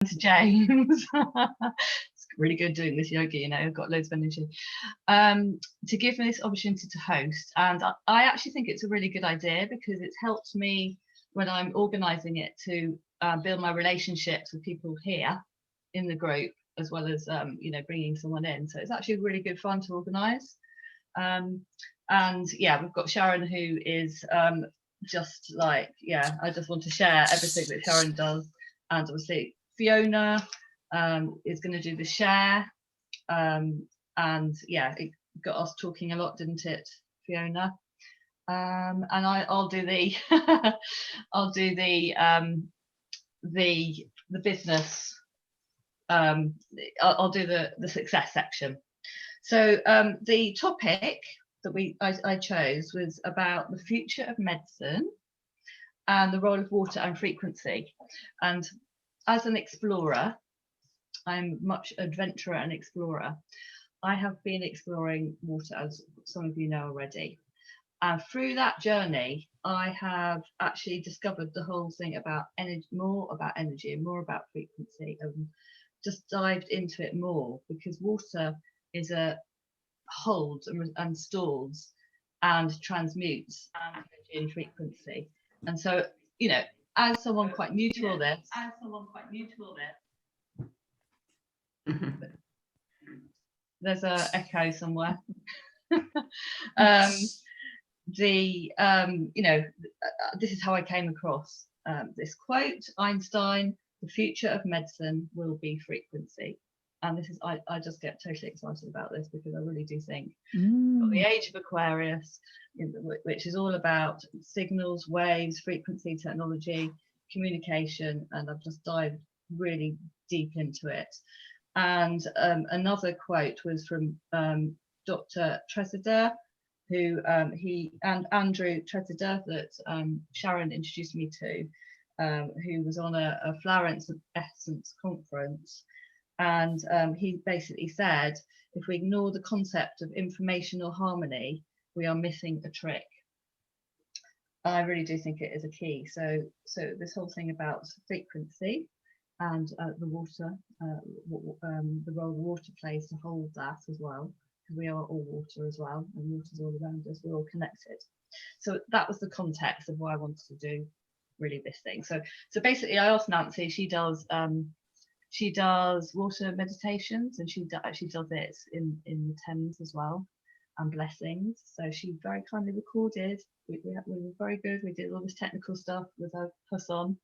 James. It's really good doing this yoga, you know, I've got loads of energy. To give me this opportunity to host. And I actually think it's a really good idea because it's helped me when I'm organising it to build my relationships with people here in the group, as well as, you know, bringing someone in. So it's actually really good fun to organise. And yeah, we've got Sharon, who is just like, yeah, I just want to share everything that Sharon does. And obviously Fiona is going to do the share. And yeah, it got us talking a lot, didn't it, Fiona? And I'll do the I'll do the business. I'll do the success section. So the topic that I chose was about the future of medicine and the role of water and frequency. And as an explorer, I'm much adventurer and explorer. I have been exploring water, as some of you know already. And through that journey, I have actually discovered the whole thing about energy, more about energy and more about frequency, and just dived into it more, because water is a holds and stores and transmutes energy and frequency. And so, you know, as someone quite new to all this, there's a echo somewhere. You know, this is how I came across this quote: Einstein, "The future of medicine will be frequency." And this is, I just get totally excited about this because I really do think the age of Aquarius, which is all about signals, waves, frequency, technology, communication, and I've just dived really deep into it. And another quote was from Dr. Tresidder, who and Andrew Tresidder, that Sharon introduced me to, who was on a flower essence conference. And he basically said, if we ignore the concept of informational harmony, we are missing a trick. I really do think it is a key. So this whole thing about frequency and the water, the role water plays to hold that as well, because we are all water as well, and water's all around us, we're all connected. So that was the context of why I wanted to do really this thing. So basically I asked Nancy, she does water meditations, and she actually does it in the Thames as well, and blessings. So she very kindly recorded. We were very good. We did all this technical stuff with her on.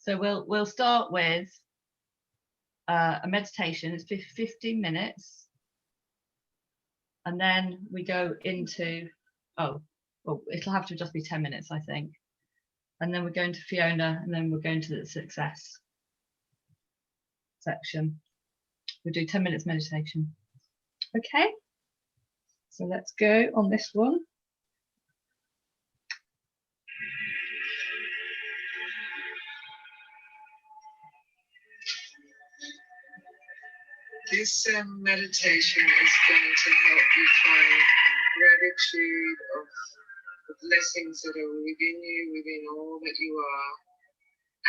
So we'll start with a meditation. It's 15 minutes, and then we go into well, it'll have to just be 10 minutes, I think. And then we're going to Fiona, and then we're going to the success section. We'll do 10 minutes meditation. Okay, so let's go on this one. This meditation is going to help you find gratitude of the blessings that are within you, within all that you are,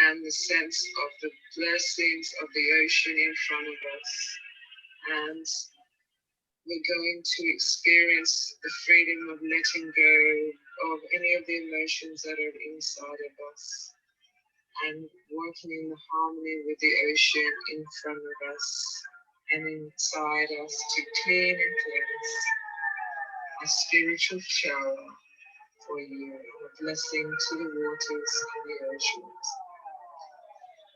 and the sense of the blessings of the ocean in front of us. And we're going to experience the freedom of letting go of any of the emotions that are inside of us, and working in the harmony with the ocean in front of us and inside us, to clean and cleanse a spiritual shower for you, a blessing to the waters and the oceans.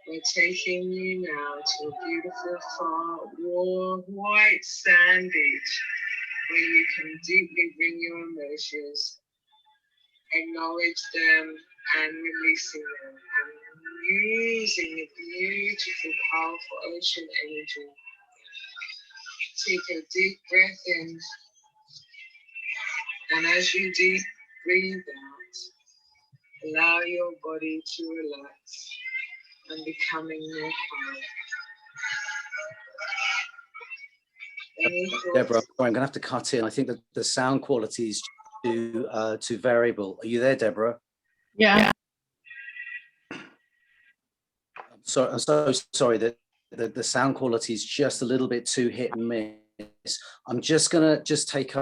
We're taking you now to a beautiful, far, warm, white sand beach where you can deeply bring your emotions, acknowledge them and releasing them, and using the beautiful, powerful ocean energy. Take a deep breath in, and as you deep breathe out, allow your body to relax and becoming more calm. Deborah, sorry, I'm going to have to cut in. I think that the sound quality is too variable. Are you there, Deborah? Yeah. I'm so sorry that the sound quality is just a little bit too hit and miss. I'm just gonna take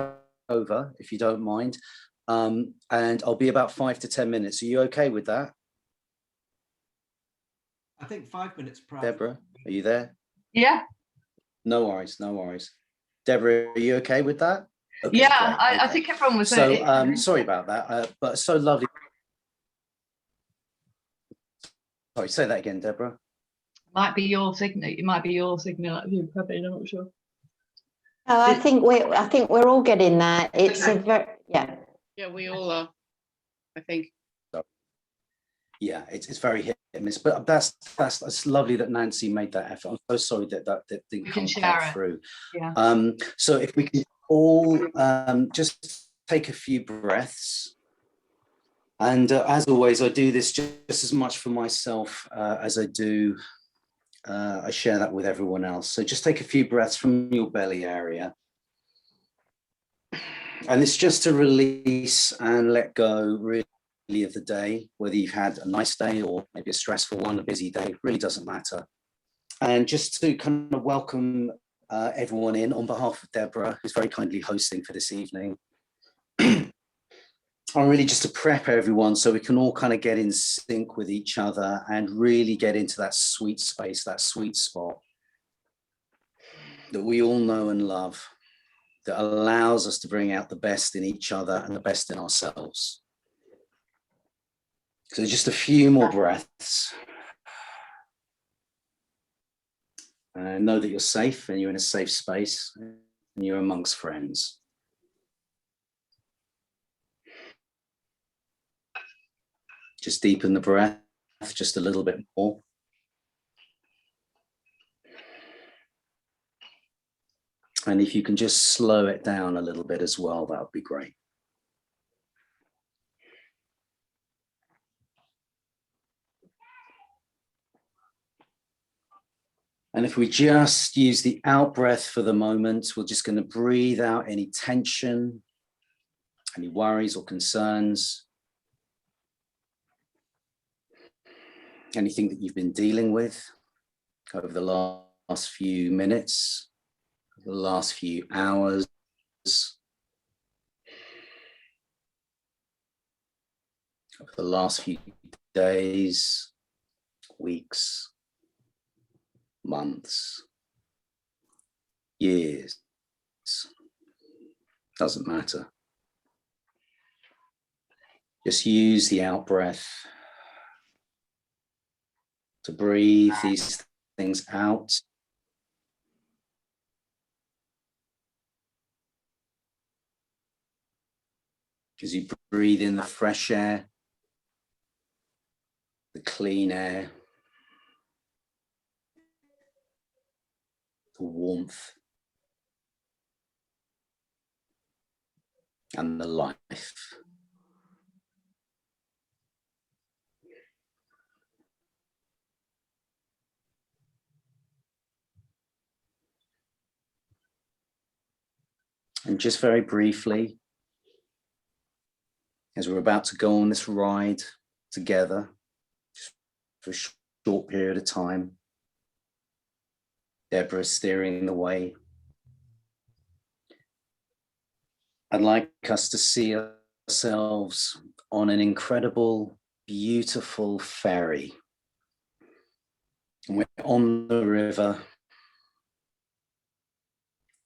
over, if you don't mind, and I'll be about 5 to 10 minutes. Are you okay with that? I think 5 minutes, Prav. Deborah, are you there? Yeah. No worries, no worries. Deborah, are you okay with that? Okay, Yeah, great, I okay. think everyone was So sorry about that, but so lovely. Sorry, say that again, Deborah. might be your signal. It might be your signal at you, Praveen, I'm not sure. Oh, I think we're all getting that. It's Okay. a very, yeah. Yeah, we all are, I think. Yeah, it's very hit and miss, but that's lovely that Nancy made that effort. I'm so sorry that didn't We come can share quite it. through. Yeah. So if we can all just take a few breaths, and as always, I do this just as much for myself as I do. I share that with everyone else. So just take a few breaths from your belly area. And it's just to release and let go really of the day, whether you've had a nice day or maybe a stressful one, a busy day, really doesn't matter. And just to kind of welcome everyone in on behalf of Deborah, who's very kindly hosting for this evening. And really just to prep everyone so we can all kind of get in sync with each other and really get into that sweet space, that sweet spot that we all know and love, that allows us to bring out the best in each other and the best in ourselves. So just a few more breaths. And know that you're safe and you're in a safe space and you're amongst friends. Just deepen the breath just a little bit more. And if you can just slow it down a little bit as well, that would be great. And if we just use the out breath for the moment, we're just going to breathe out any tension, any worries or concerns, anything that you've been dealing with over the last few minutes, the last few hours. Over the last few days, weeks, months, years, doesn't matter. Just use the out breath to breathe these things out. As you breathe in the fresh air, the clean air, the warmth, and the life. And just very briefly, as we're about to go on this ride together for a short period of time, Deborah is steering the way. I'd like us to see ourselves on an incredible, beautiful ferry. And we're on the river,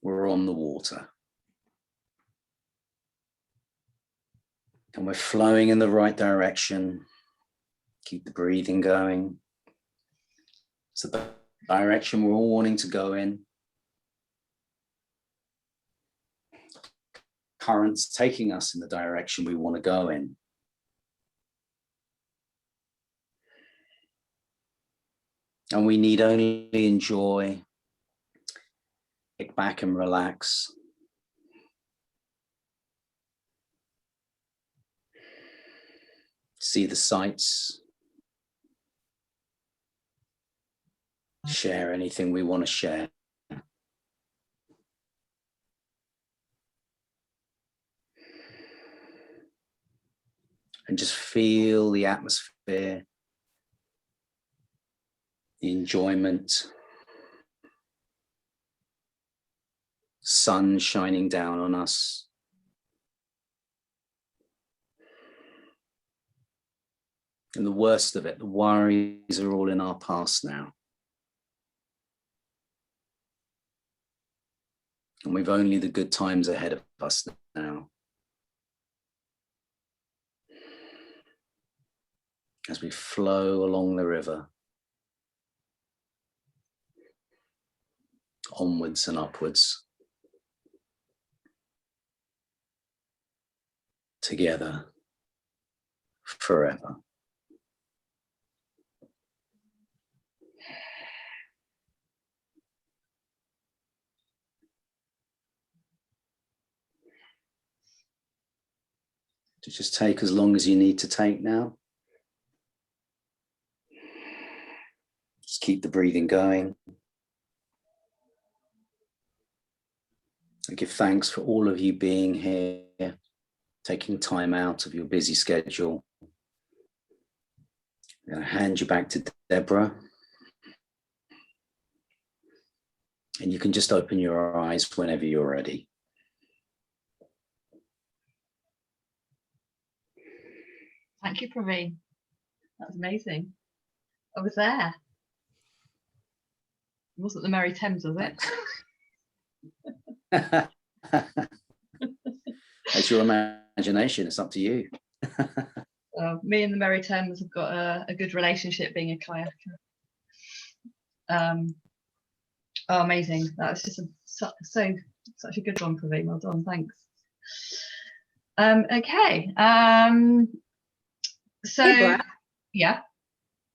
we're on the water. And we're flowing in the right direction. Keep the breathing going. It's the direction we're all wanting to go in. Currents taking us in the direction we want to go in. And we need only enjoy, kick back and relax. See the sights. Share anything we want to share. And just feel the atmosphere, the enjoyment, sun shining down on us. And the worst of it, the worries are all in our past now. And we've only the good times ahead of us now. As we flow along the river, onwards and upwards, together, forever. To just take as long as you need to take now. Just keep the breathing going. I give thanks for all of you being here, taking time out of your busy schedule. I'm going to hand you back to Deborah. And you can just open your eyes whenever you're ready. Thank you, Praveen. That was amazing. I was there. It wasn't the Merry Thames, was it? That's your imagination. It's up to you. Me and the Merry Thames have got a good relationship being a kayaker. Oh, amazing. That was just such a good one, Praveen. Well done. Thanks. Okay. So, Deborah, yeah.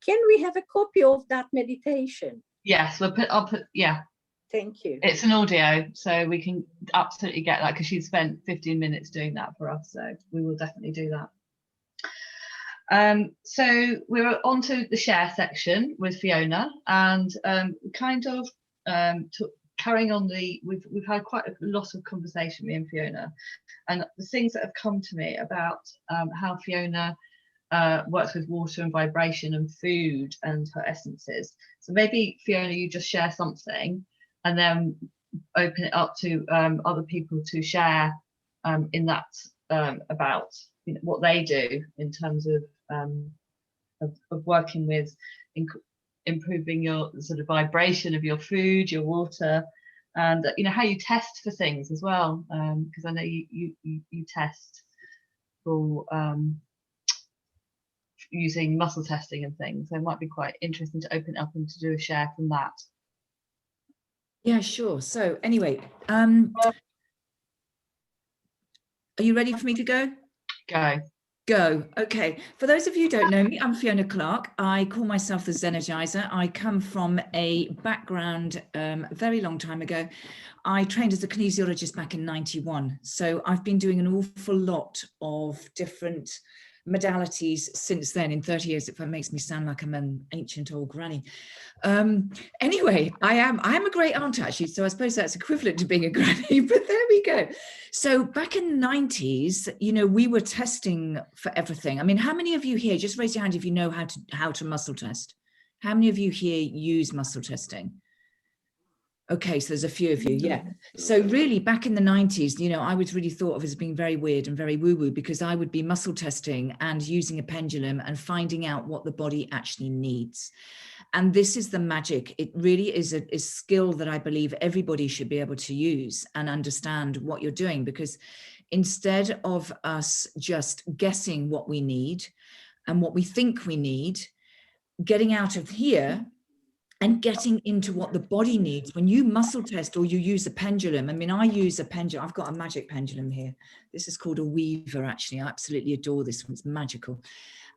can we have a copy of that meditation? Yes, I'll put, yeah. Thank you. It's an audio, so we can absolutely get that because she spent 15 minutes doing that for us. So we will definitely do that. So we're on to the share section with Fiona, and kind of carrying on we've had quite a lot of conversation, me and Fiona, and the things that have come to me about how Fiona works with water and vibration and food and her essences. So maybe Fiona, you just share something and then open it up to other people to share in that about what they do in terms of working with improving your sort of vibration of your food, your water, and how you test for things as well, because I know you test for using muscle testing and things, so it might be quite interesting to open it up and to do a share from that. Yeah, sure. So anyway, are you ready for me to go? Go. Okay. For those of you who don't know me, I'm Fiona Clark. I call myself the Zenergizer. I come from a background a very long time ago. I trained as a kinesiologist back in '91. So I've been doing an awful lot of different modalities since then. In 30 years, if it makes me sound like I'm an ancient old granny. Anyway, I am a great aunt actually, so I suppose that's equivalent to being a granny, but there we go. So back in the 90s, we were testing for everything. I mean, how many of you here, just raise your hand if you know how to muscle test? How many of you here use muscle testing? Okay, so there's a few of you, yeah. So really back in the 90s, I was really thought of as being very weird and very woo-woo, because I would be muscle testing and using a pendulum and finding out what the body actually needs. And this is the magic. It really is a skill that I believe everybody should be able to use and understand what you're doing, because instead of us just guessing what we need and what we think we need, getting out of here and getting into what the body needs. When you muscle test or you use a pendulum, I mean, I use a pendulum. I've got a magic pendulum here. This is called a Weaver, actually. I absolutely adore this one. It's magical.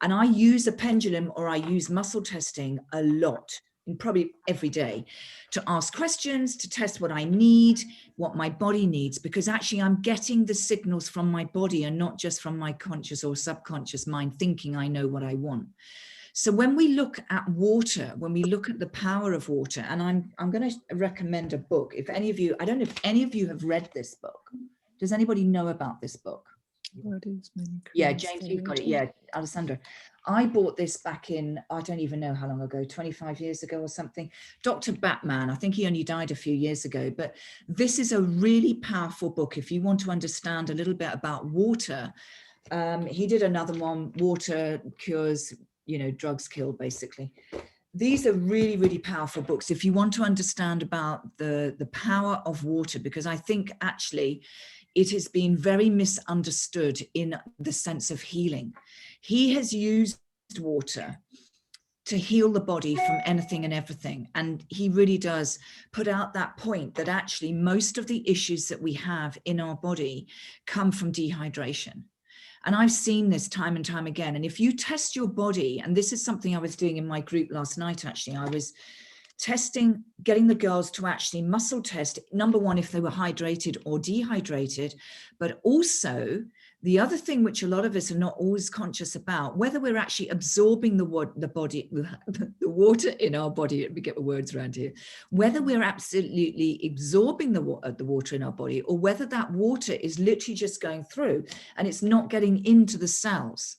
And I use a pendulum or I use muscle testing a lot, and probably every day, to ask questions, to test what I need, what my body needs, because actually I'm getting the signals from my body and not just from my conscious or subconscious mind thinking I know what I want. So when we look at water, when we look at the power of water, and I'm going to recommend a book. If any of you, I don't know if any of you have read this book. Does anybody know about this book? Yeah, James, you've got it. Yeah, Alessandra. I bought this back in, I don't even know how long ago, 25 years ago or something. Dr. Batman, I think he only died a few years ago, but this is a really powerful book if you want to understand a little bit about water. He did another one, Water Cures, you know, Drugs Kill, basically. These are really, really powerful books if you want to understand about the power of water, because I think actually it has been very misunderstood in the sense of healing. He has used water to heal the body from anything and everything. And he really does put out that point that actually most of the issues that we have in our body come from dehydration. And I've seen this time and time again. And if you test your body, and this is something I was doing in my group last night, actually, I was testing, getting the girls to actually muscle test, number one, if they were hydrated or dehydrated, but also the other thing which a lot of us are not always conscious about, whether we're actually absorbing the water in our body, we get the words around here, whether we're absolutely absorbing the water in our body, or whether that water is literally just going through and it's not getting into the cells.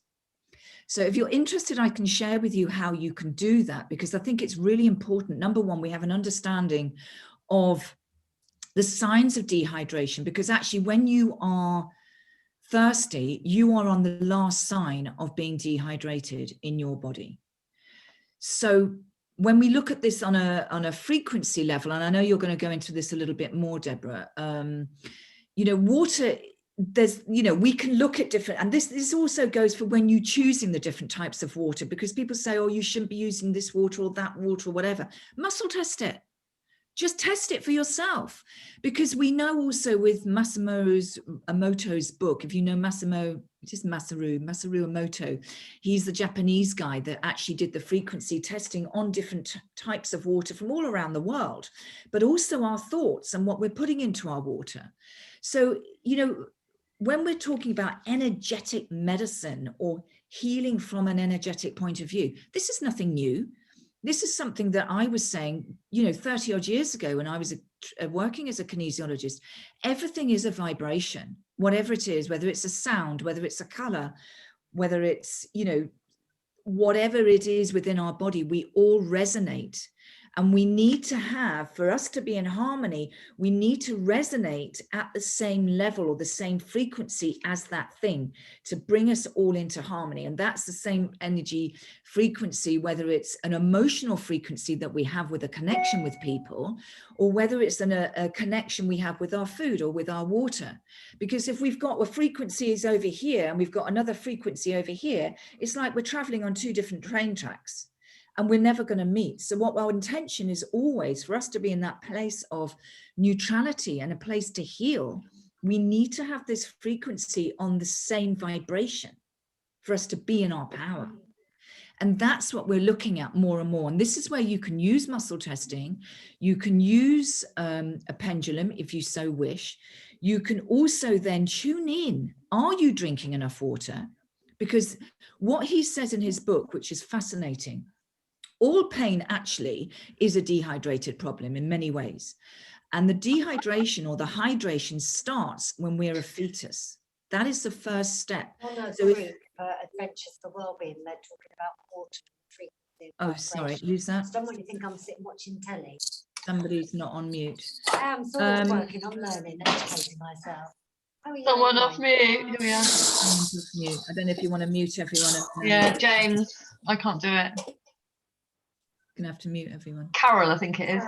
So if you're interested, I can share with you how you can do that, because I think it's really important. Number one, we have an understanding of the signs of dehydration, because actually when you are thirsty, you are on the last sign of being dehydrated in your body. So when we look at this on a frequency level, and I know you're going to go into this a little bit more, Deborah, you know, water, there's, you know, we can look at different, and this also goes for when you're choosing the different types of water, because people say, oh, you shouldn't be using this water or that water or whatever. Muscle test it. Just test it for yourself, because we know also with Masaru Emoto's book, if you know Masaru Emoto, he's the Japanese guy that actually did the frequency testing on different types of water from all around the world, but also our thoughts and what we're putting into our water. So, you know, when we're talking about energetic medicine or healing from an energetic point of view, this is nothing new. This is something that I was saying, you know, 30 odd years ago when I was working as a kinesiologist. Everything is a vibration, whatever it is, whether it's a sound, whether it's a color, whether it's, you know, whatever it is within our body, we all resonate. And we need to have, for us to be in harmony, we need to resonate at the same level or the same frequency as that thing to bring us all into harmony. And that's the same energy frequency, whether it's an emotional frequency that we have with a connection with people, or whether it's a connection we have with our food or with our water. Because if we've got a frequency is over here and we've got another frequency over here, it's like we're traveling on two different train tracks. And we're never going to meet. So what our intention is always for us to be in that place of neutrality and a place to heal, we need to have this frequency on the same vibration for us to be in our power. And that's what we're looking at more and more. And this is where you can use muscle testing. You can use a pendulum if you so wish. You can also then tune in. Are you drinking enough water? Because what he says in his book, which is fascinating, all pain actually is a dehydrated problem in many ways. And the dehydration or the hydration starts when we're a fetus. That is the first step. On a So group, Adventures for Wellbeing, they're talking about water frequency. oh, sorry, who's that? I don't want you to think I'm sitting watching telly. Somebody's not on mute. I am sort of working, I'm learning, educating myself. Oh, yeah, Someone anyway. off mute. Here we are. Someone's off mute. I don't know if you want to mute everyone. Yeah, James. I can't do it. Gonna have to mute everyone. Carol, I think it is.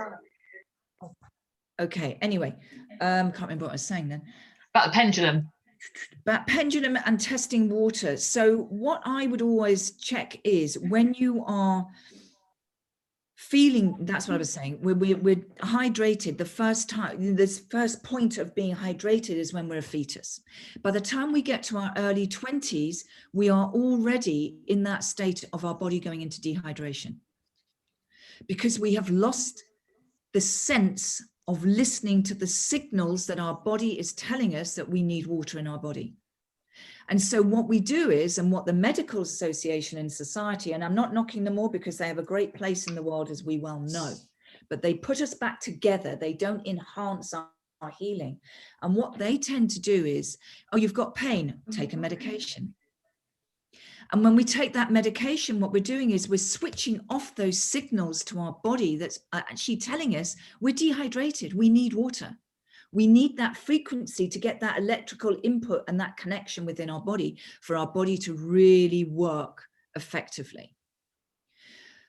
Okay, anyway, can't remember what I was saying then. About the pendulum. About pendulum and testing water. So what I would always check is when you are feeling, that's what I was saying, we're hydrated. The first time, this first point of being hydrated is when we're a fetus. By the time we get to our early 20s, we are already in that state of our body going into dehydration, because we have lost the sense of listening to the signals that our body is telling us that we need water in our body. And so what we do is, and what the Medical Association and Society, and I'm not knocking them all because they have a great place in the world, as we well know, but they put us back together. They don't enhance healing. And what they tend to do is, oh, you've got pain, take a medication. And when we take that medication, what we're doing is we're switching off those signals to our body that's actually telling us we're dehydrated, we need water. We need that frequency to get that electrical input and that connection within our body for our body to really work effectively.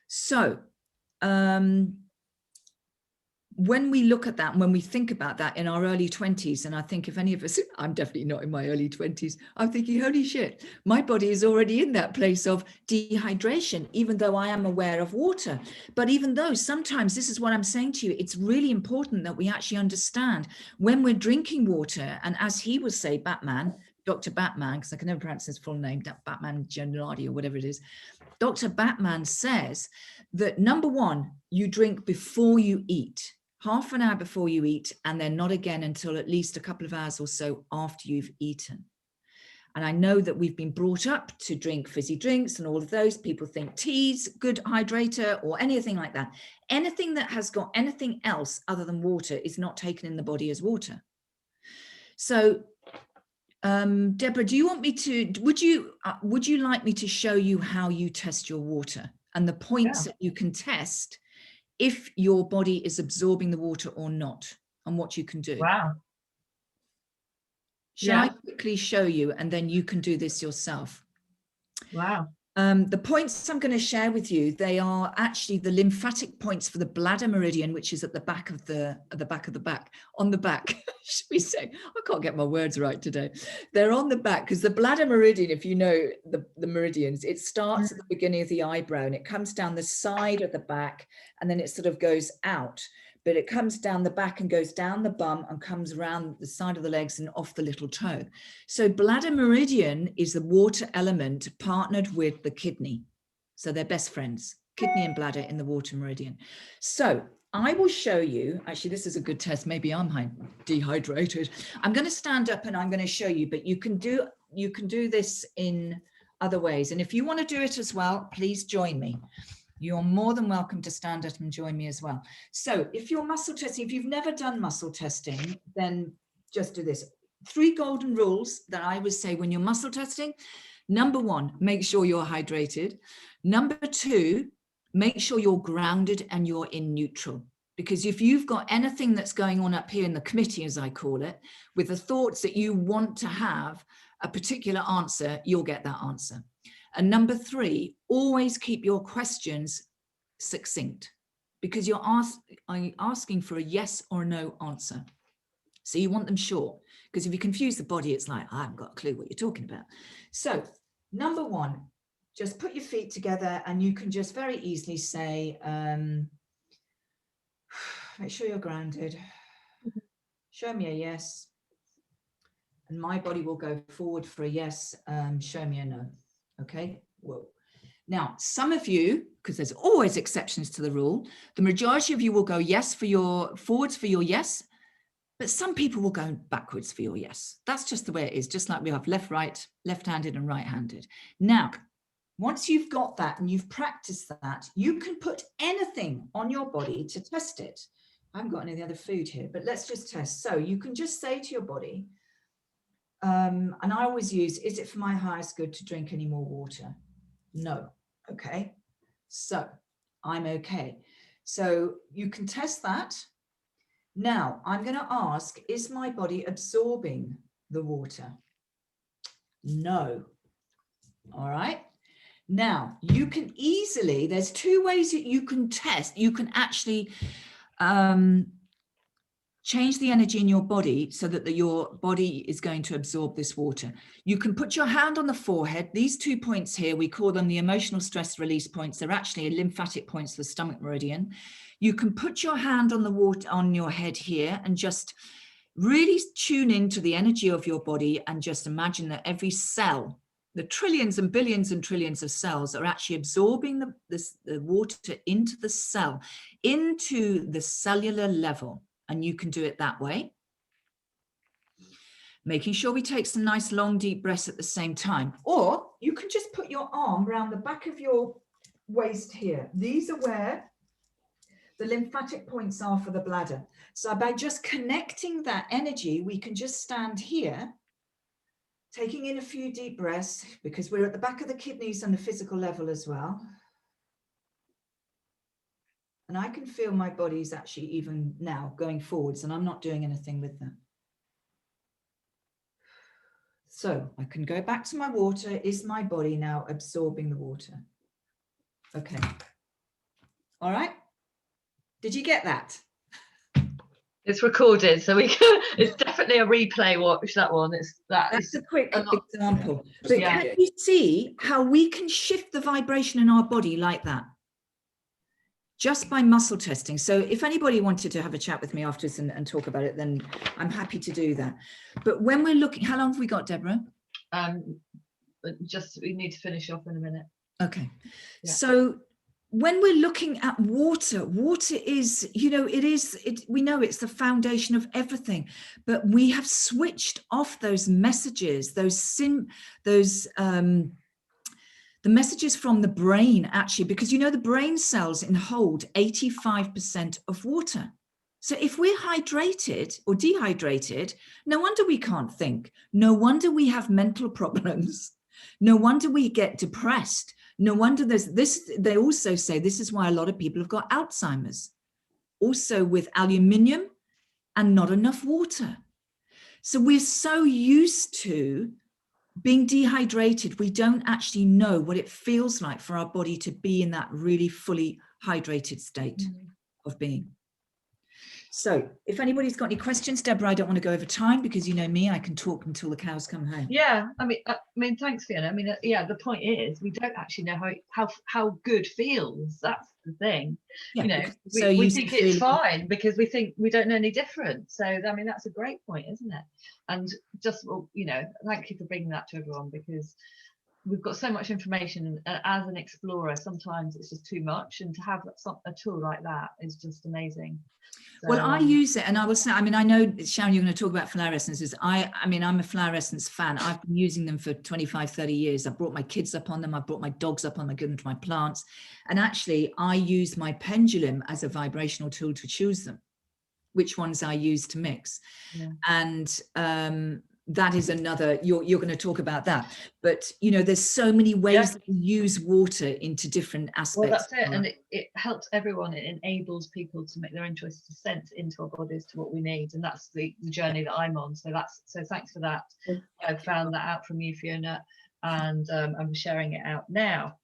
So, when we look at that and when we think about that in our early 20s, and I think if any of us, I'm definitely not in my early 20s, I'm thinking, holy shit, my body is already in that place of dehydration, even though I am aware of water. But even though sometimes, this is what I'm saying to you, it's really important that we actually understand when we're drinking water, and as he will say, Batman, Dr. Batman, because I can never pronounce his full name, Batman Generati or whatever it is, Dr. Batman says that number one, you drink before you eat. Half an hour before you eat, and then not again until at least a couple of hours or so after you've eaten. And I know that we've been brought up to drink fizzy drinks and all of those. People think tea's good hydrator or anything like that. Anything that has got anything else other than water is not taken in the body as water. So, Deborah, do you want me to, would you like me to show you how you test your water and the points that you can test if your body is absorbing the water or not, and what you can do? Wow. Shall I quickly show you, and then you can do this yourself? Wow. The points I'm going to share with you, they are actually the lymphatic points for the bladder meridian, which is at the back of on the back, should we say? I can't get my words right today. They're on the back because the bladder meridian, if you know the meridians, it starts at the beginning of the eyebrow and it comes down the side of the back, and then it sort of goes out. But it comes down the back and goes down the bum and comes around the side of the legs and off the little toe. So bladder meridian is the water element partnered with the kidney. So they're best friends, kidney and bladder in the water meridian. So I will show you, actually, this is a good test. Maybe I'm dehydrated. I'm going to stand up and I'm going to show you, but you can do this in other ways. And if you want to do it as well, please join me. You're more than welcome to stand up and join me as well. So if you're muscle testing, if you've never done muscle testing, then just do this. 3 golden rules that I would say when you're muscle testing. Number 1, make sure you're hydrated. Number 2, make sure you're grounded and you're in neutral. Because if you've got anything that's going on up here in the committee, as I call it, with the thoughts that you want to have a particular answer, you'll get that answer. And number 3, always keep your questions succinct, because you're asking for a yes or no answer. So you want them short, because if you confuse the body, it's like, I haven't got a clue what you're talking about. So number 1, just put your feet together and you can just very easily say, make sure you're grounded. Show me a yes. And my body will go forward for a yes. Show me a no. Okay, whoa. Now, some of you, because there's always exceptions to the rule, the majority of you will go yes for your forwards for your yes, but some people will go backwards for your yes. That's just the way it is, just like we have left, right, left-handed and right-handed. Now, once you've got that and you've practiced that, you can put anything on your body to test it. I haven't got any other food here, but let's just test. So you can just say to your body, and I always use, is it for my highest good to drink any more water? No. Okay. So I'm okay. So you can test that. Now I'm going to ask, is my body absorbing the water? No. All right. Now you can easily, there's 2 ways that you can test. You can actually change the energy in your body so that your body is going to absorb this water. You can put your hand on the forehead. These 2 points here, we call them the emotional stress release points. They're actually lymphatic points for the stomach meridian. You can put your hand on the water on your head here and just really tune into the energy of your body and just imagine that every cell, the trillions and billions and trillions of cells, are actually absorbing the water into the cell, into the cellular level. And you can do it that way. Making sure we take some nice long deep breaths at the same time. Or you can just put your arm around the back of your waist here. These are where The lymphatic points are for the bladder. So by just connecting that energy, we can just stand here, taking in a few deep breaths, because we're at the back of the kidneys on the physical level as well. And I can feel my body's actually even now going forwards, and I'm not doing anything with that. So I can go back to my water. Is my body now absorbing the water? Okay. All right. Did you get that? It's recorded, so we can, it's definitely a replay watch, that one. That's a quick example. Yeah. But can you see how we can shift the vibration in our body like that? Just by muscle testing. So if anybody wanted to have a chat with me afterwards and talk about it, then I'm happy to do that. But when we're looking, how long have we got, Deborah? Just, we need to finish off in a minute. Okay. Yeah. So when we're looking at water, water is, you know, we know it's the foundation of everything, but we have switched off those messages, the messages from the brain, actually, because, you know, the brain cells hold 85% of water. So if we're hydrated or dehydrated, no wonder we can't think. No wonder we have mental problems. No wonder we get depressed. No wonder there's this. They also say this is why a lot of people have got Alzheimer's, also with aluminium and not enough water. So we're so used to being dehydrated, we don't actually know what it feels like for our body to be in that really fully hydrated state of being. So if anybody's got any questions, Deborah, I don't want to go over time because you know me, I can talk until the cows come home. Yeah, I mean, thanks, Fiona. I mean, yeah, the point is we don't actually know how good feels. That's the thing. Yeah, you know, we think it's fine because we think we don't know any different. So I mean, that's a great point, isn't it? And just, well, you know, thank you for bringing that to everyone, because we've got so much information, and as an explorer, sometimes it's just too much, and to have a tool like that is just amazing. So, well, I use it, and I will say, I mean, I know, Sharon, you're going to talk about flower essences. I mean, I'm a flower essence fan. I've been using them for 25, 30 years. I've brought my kids up on them. I've brought my dogs up on them. I give them to my plants. And actually, I use my pendulum as a vibrational tool to choose them, which ones I use to mix. Yeah. And that is another, you're going to talk about that. But, you know, there's so many ways that we use water into different aspects. Well, that's it. And it helps everyone. It enables people to make their own choices, to sense into our bodies to what we need. And that's the journey that I'm on. So thanks for that. I found that out from you, Fiona, and I'm sharing it out now.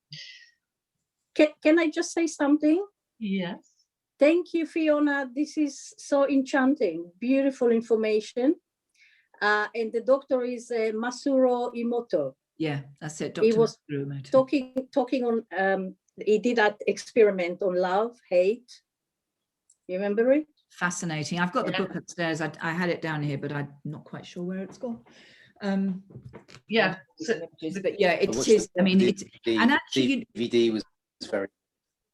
Can I just say something? Yes. Thank you, Fiona. This is so enchanting. Beautiful information. And the doctor is Masuro Imoto. Yeah, that's it. Dr. He was talking on, he did that experiment on love, hate. You remember it? Fascinating. I've got the book upstairs. I had it down here, but I'm not quite sure where it's gone. Yeah. But yeah, it is. I mean, and actually, DVD was very.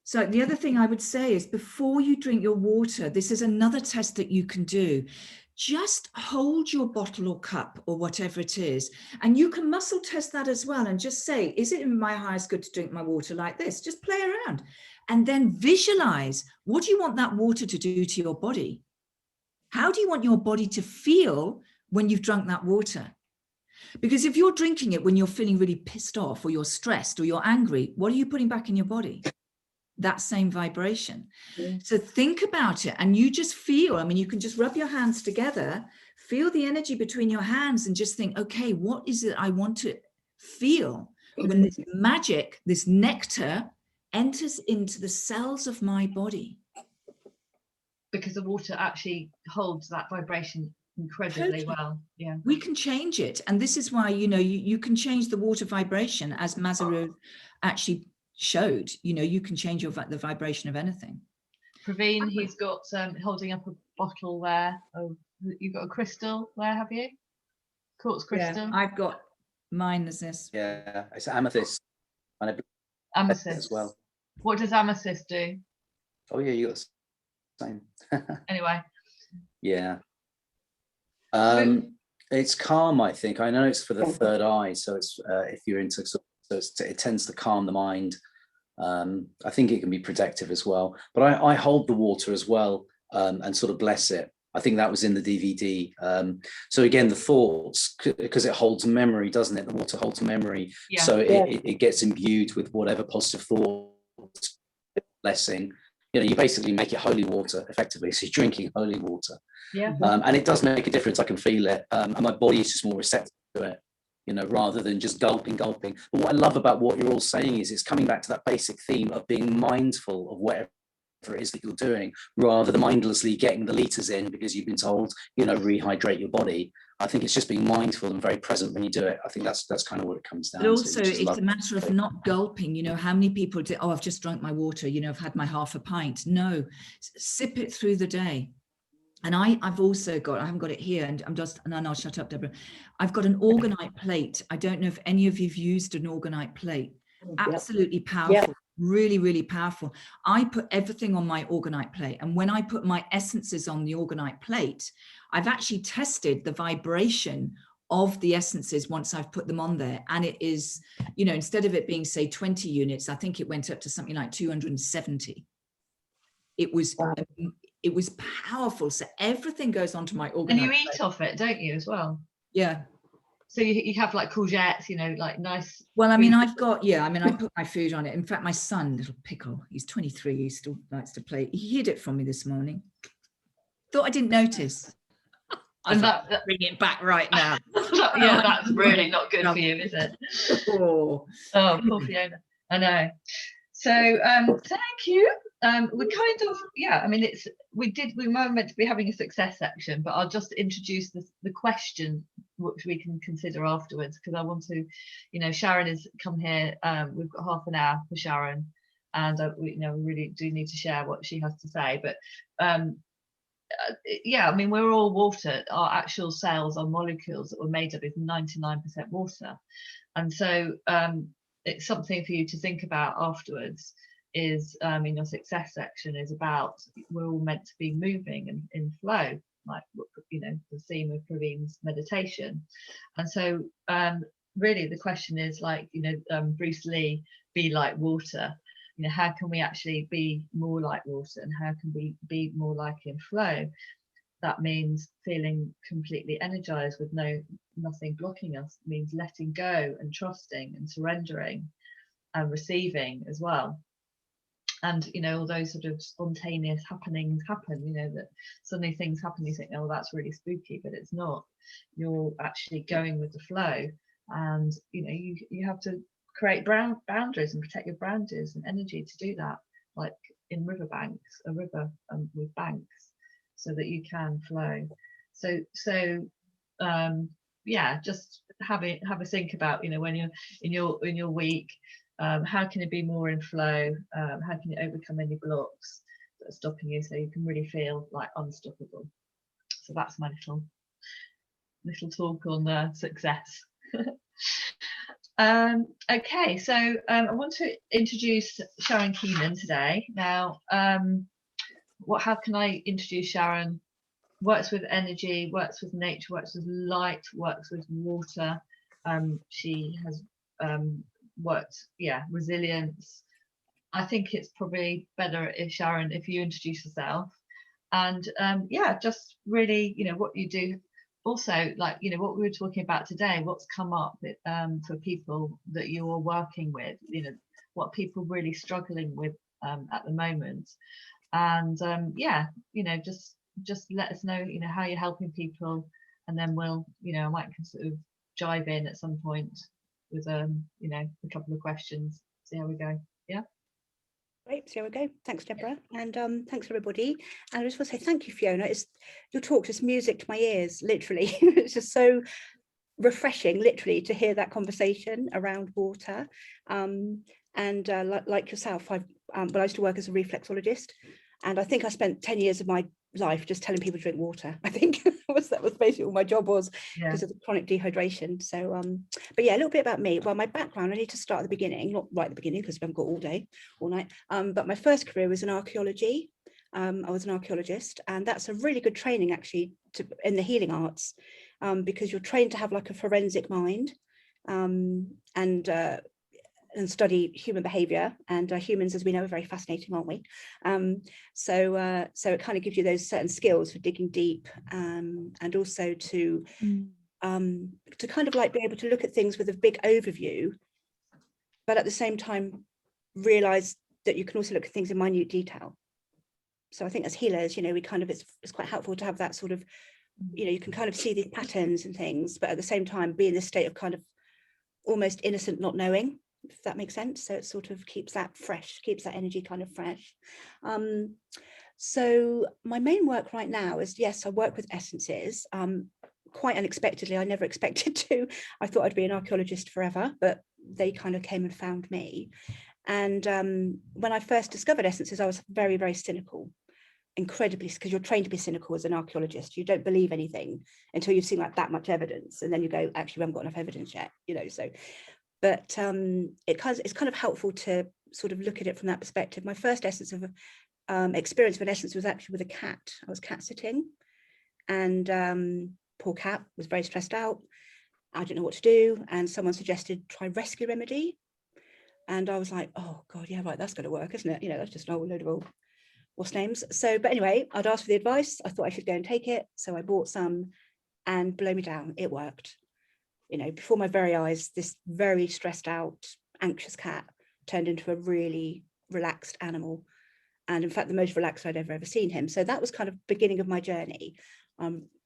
So the other thing I would say is, before you drink your water, this is another test that you can do. Just hold your bottle or cup or whatever it is, and you can muscle test that as well, and just say, is it in my highest good to drink my water like this? Just play around and then visualize, what do you want that water to do to your body? How do you want your body to feel when you've drunk that water? Because if you're drinking it when you're feeling really pissed off, or you're stressed, or you're angry, what are you putting back in your body? That same vibration. So think about it, and you just feel, I mean, you can just rub your hands together, feel the energy between your hands, and just think, okay, what is it I want to feel when this magic, this nectar enters into the cells of my body? Because the water actually holds that vibration incredibly well. Yeah, we can change it. And this is why, you know, you can change the water vibration, as Masaru actually showed. You know, you can change the vibration of anything. Praveen, he's got holding up a bottle there. Oh, you've got a crystal there, have you? Quartz crystal. Yeah, I've got mine as this. Yeah, it's amethyst. Amethyst as well. What does amethyst do? Oh yeah, you got the same. Anyway. Yeah. It's calm, I think. I know it's for the third eye, so it's if you're into, so it tends to calm the mind. I think it can be protective as well. But I hold the water as well and sort of bless it. I think that was in the DVD. So again, the thoughts, because it holds memory, doesn't it? The water holds memory. Yeah. So it gets imbued with whatever positive thoughts, blessing. You know, you basically make it holy water effectively. So you're drinking holy water. Yeah. And it does make a difference. I can feel it. And my body is just more receptive to it, you know, rather than just gulping. But what I love about what you're all saying is it's coming back to that basic theme of being mindful of whatever it is that you're doing, rather than mindlessly getting the liters in because you've been told, you know, rehydrate your body. I think it's just being mindful and very present when you do it. I think that's kind of what it comes down but also to. it's a matter of not gulping. You know, how many people do, oh, I've just drunk my water, you know, I've had my half a pint. No, sip it through the day. And I've also got, I haven't got it here, and I'll shut up, Deborah. I've got an orgonite plate. I don't know if any of you've used an orgonite plate. Absolutely powerful. Really, really powerful. I put everything on my orgonite plate, and when I put my essences on the orgonite plate, I've actually tested the vibration of the essences once I've put them on there, and it is, you know, instead of it being say 20 units, I think it went up to something like 270. It was it was powerful. So everything goes onto my orgonite. And you eat off it, don't you, as well? Yeah. So you have like courgettes, you know, like nice. Well, I mean, I've got, I mean, I put my food on it. In fact, my son, little pickle, he's 23, he still likes to play. He hid it from me this morning. Thought I didn't notice. And that bring it back right now. Yeah, that's really not good for you, is it? Oh, poor Fiona. I know. So thank you. We kind of, I mean, we were meant to be having a success section, but I'll just introduce the question which we can consider afterwards, because I want to, you know, Sharon has come here. We've got half an hour for Sharon, and we really do need to share what she has to say. But I mean, we're all water. Our actual cells, our molecules that we're made of is 99% water, and so it's something for you to think about afterwards. Is in your success section is about, we're all meant to be moving and in flow, like, you know, the theme of Praveen's meditation. And so really the question is, like, you know, Bruce Lee, be like water. You know, how can we actually be more like water, and how can we be more like in flow? That means feeling completely energized with nothing blocking us. It means letting go and trusting and surrendering and receiving as well. And, you know, all those sort of spontaneous happenings happen, you know, that suddenly things happen, you think, oh, that's really spooky, but it's not. You're actually going with the flow. And, you know, you have to create boundaries and protect your boundaries and energy to do that, like in a river with banks, so that you can flow. So just have a think about, you know, when you're in your week, how can it be more in flow? How can you overcome any blocks that are stopping you, so you can really feel like unstoppable? So that's my little talk on success. Okay, so I want to introduce Sharon Keeman today. Now, how can I introduce Sharon? Works with energy, works with nature, works with light, works with water. She has worked, resilience. I think it's probably better if, Sharon, if you introduce yourself, and just really, you know, what you do. Also, like, you know, what we were talking about today, what's come up for people that you are working with, you know, what people really struggling with at the moment. And you know, just let us know, you know, how you're helping people, and then we'll, you know, I might sort of jive in at some point with you know, a couple of questions, see how we go. Yeah, great, so here we go. Thanks, Deborah, and thanks everybody. And I just want to say thank you, Fiona. It's your talk, just music to my ears, literally. It's just so refreshing, literally, to hear that conversation around water. And like yourself, I used to work as a reflexologist, and I think I spent 10 years of my life just telling people to drink water. I think that was basically what my job was, because of the chronic dehydration. So but yeah, a little bit about me. Well, my background, I need to start at the beginning, not right at the beginning, because we haven't got all night, but my first career was in archaeology. I was an archaeologist, and that's a really good training actually in the healing arts, because you're trained to have like a forensic mind, and study human behavior, and humans, as we know, are very fascinating, aren't we? So it kind of gives you those certain skills for digging deep, and also to kind of like be able to look at things with a big overview, but at the same time realize that you can also look at things in minute detail. So I think as healers, you know, we kind of, it's quite helpful to have that sort of, you know, you can kind of see these patterns and things, but at the same time be in this state of kind of almost innocent not knowing, if that makes sense. So it sort of keeps that fresh, keeps that energy kind of fresh. So my main work right now is, yes, I work with essences. Quite unexpectedly, I never expected to. I thought I'd be an archaeologist forever, but they kind of came and found me. And when I first discovered essences, I was very, very cynical, incredibly, because you're trained to be cynical as an archaeologist. You don't believe anything until you've seen like that much evidence, and then you go, actually, we haven't got enough evidence yet, you know. So, but it's kind of helpful to sort of look at it from that perspective. My first essence of experience with an essence was actually with a cat. I was cat sitting, and poor cat was very stressed out. I didn't know what to do, and someone suggested try rescue remedy. And I was like, oh God, yeah, right, that's going to work, isn't it? You know, that's just a whole load of old what's names. So, but anyway, I'd asked for the advice. I thought I should go and take it. So I bought some, and blow me down, it worked. You know, before my very eyes, this very stressed out, anxious cat turned into a really relaxed animal. And in fact, the most relaxed I'd ever seen him. So that was kind of beginning of my journey.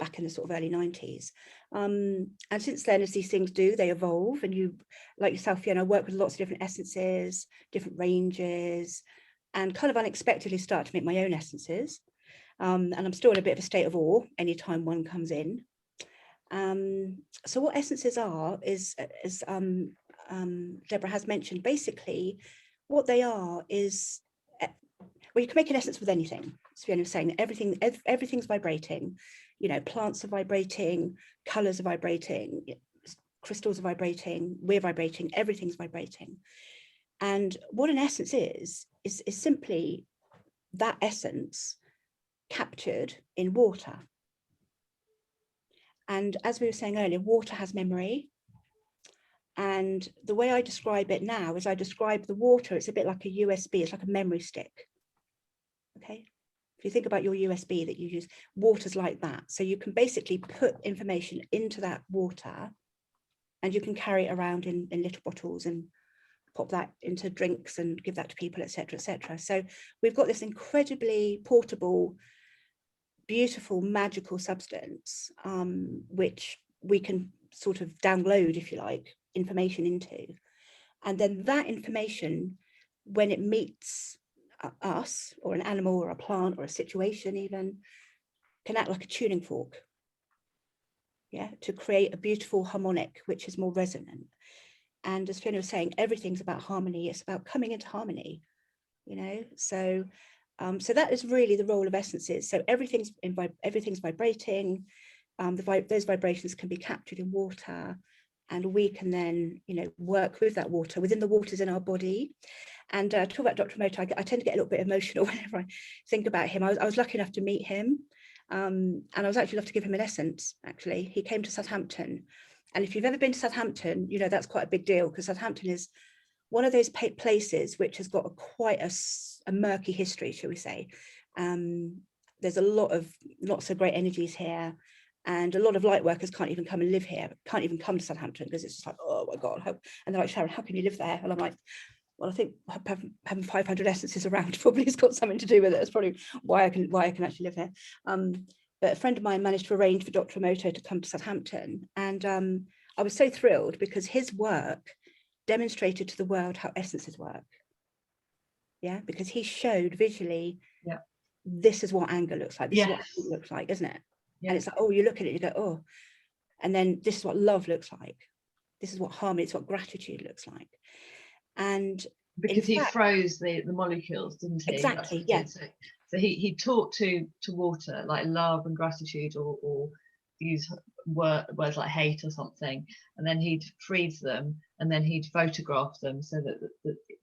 Back in the sort of early 90s. And since then, as these things do, they evolve. And you, like yourself, Fiona, work with lots of different essences, different ranges, and kind of unexpectedly start to make my own essences. And I'm still in a bit of a state of awe anytime one comes in. So what essences are is, as Deborah has mentioned, basically what they are is, well, you can make an essence with anything. So Fiona was saying everything's vibrating. You know, plants are vibrating, colors are vibrating, crystals are vibrating, we're vibrating, everything's vibrating. And what an essence is simply that essence captured in water. And as we were saying earlier, water has memory. And the way I describe it now is I describe the water, it's a bit like a USB, it's like a memory stick. Okay. If you think about your USB that you use, water's like that. So you can basically put information into that water, and you can carry it around in little bottles and pop that into drinks and give that to people, etc., etc. So we've got this incredibly portable, beautiful, magical substance, which we can sort of download, if you like, information into. And then that information, when it meets us or an animal or a plant or a situation even, can act like a tuning fork, yeah, to create a beautiful harmonic which is more resonant. And as Fiona was saying, everything's about harmony. It's about coming into harmony, you know. So so that is really the role of essences. So everything's vibrating. Those vibrations can be captured in water, and we can then, you know, work with that water within the waters in our body. And talk about Dr. Moto, I tend to get a little bit emotional whenever I think about him. I was lucky enough to meet him, and I was actually love to give him an essence. Actually, he came to Southampton, and if you've ever been to Southampton, you know that's quite a big deal, because Southampton is one of those places which has got quite a murky history, shall we say. There's a lot of not so great energies here, and a lot of light workers can't even come and live here, can't even come to Southampton, because it's just like, oh my God, and they're like, Sharon, how can you live there? And I'm like, well, I think having 500 essences around probably has got something to do with it. That's probably why I can actually live here. But a friend of mine managed to arrange for Dr. Moto to come to Southampton, and I was so thrilled because his work demonstrated to the world how essences work. Yeah, because he showed visually, yeah, this is what anger looks like. This is what it looks like, isn't it? Yeah. And it's like, oh, you look at it, you go, oh, and then this is what love looks like. This is what harmony, it's what gratitude looks like. And because he froze the molecules, didn't he? Exactly. Yeah. So he talked to water like love and gratitude, or use words like hate or something, and then he'd freeze them, and then he'd photograph them so that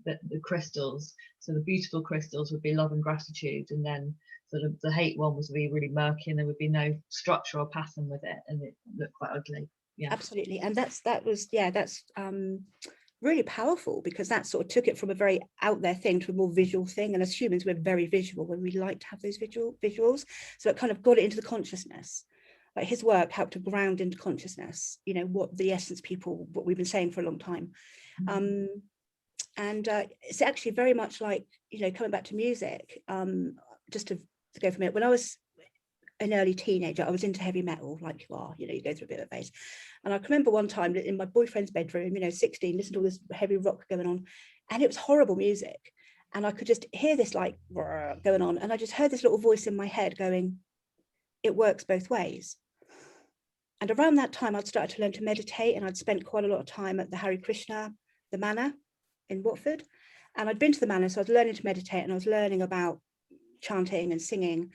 the crystals, so the beautiful crystals would be love and gratitude, and then sort of the hate one was really murky, and there would be no structure or pattern with it, and it looked quite ugly. Yeah, absolutely. And that's really powerful, because that sort of took it from a very out there thing to a more visual thing. And as humans, we're very visual, when we like to have those visuals. So it kind of got it into the consciousness. Like his work helped to ground into consciousness, you know, what the essence people, what we've been saying for a long time. It's actually very much like, you know, coming back to music, just to go from it. When I was an early teenager, I was into heavy metal, like you are, you know, you go through a bit of a phase. And I can remember one time in my boyfriend's bedroom, you know, 16, listening to all this heavy rock going on, and it was horrible music. And I could just hear this like going on, and I just heard this little voice in my head going, it works both ways. And around that time, I'd started to learn to meditate, and I'd spent quite a lot of time at the Hare Krishna, the Manor in Watford. And I'd been to the Manor, so I was learning to meditate, and I was learning about chanting and singing.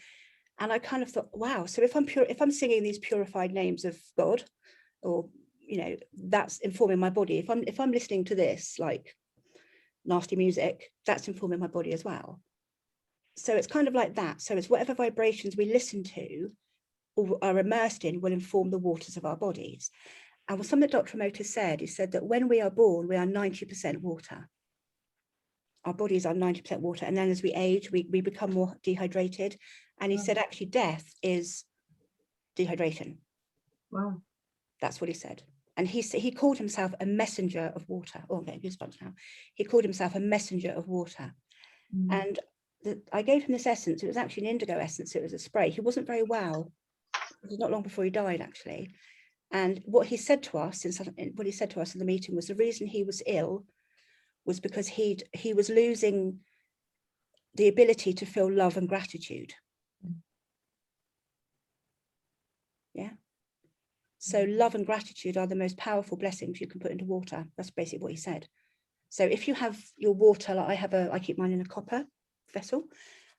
And I kind of thought, wow, so if I'm singing these purified names of God, or, you know, that's informing my body. If I'm listening to this like nasty music, that's informing my body as well. So it's kind of like that. So it's whatever vibrations we listen to or are immersed in will inform the waters of our bodies. And something that Dr. Mota said, he said that when we are born, we are 90% water. Our bodies are 90% water. And then as we age, we become more dehydrated. And he said, actually, death is dehydration. Wow. That's what he said. And he called himself a messenger of water. Oh, I'm getting goosebumps now. He called himself a messenger of water. And I gave him this essence. It was actually an indigo essence. It was a spray. He wasn't very well. It was not long before he died, actually. And what he said to us in the meeting was the reason he was ill was because he was losing the ability to feel love and gratitude. Yeah. So love and gratitude are the most powerful blessings you can put into water. That's basically what he said. So if you have your water, like I keep mine in a copper vessel.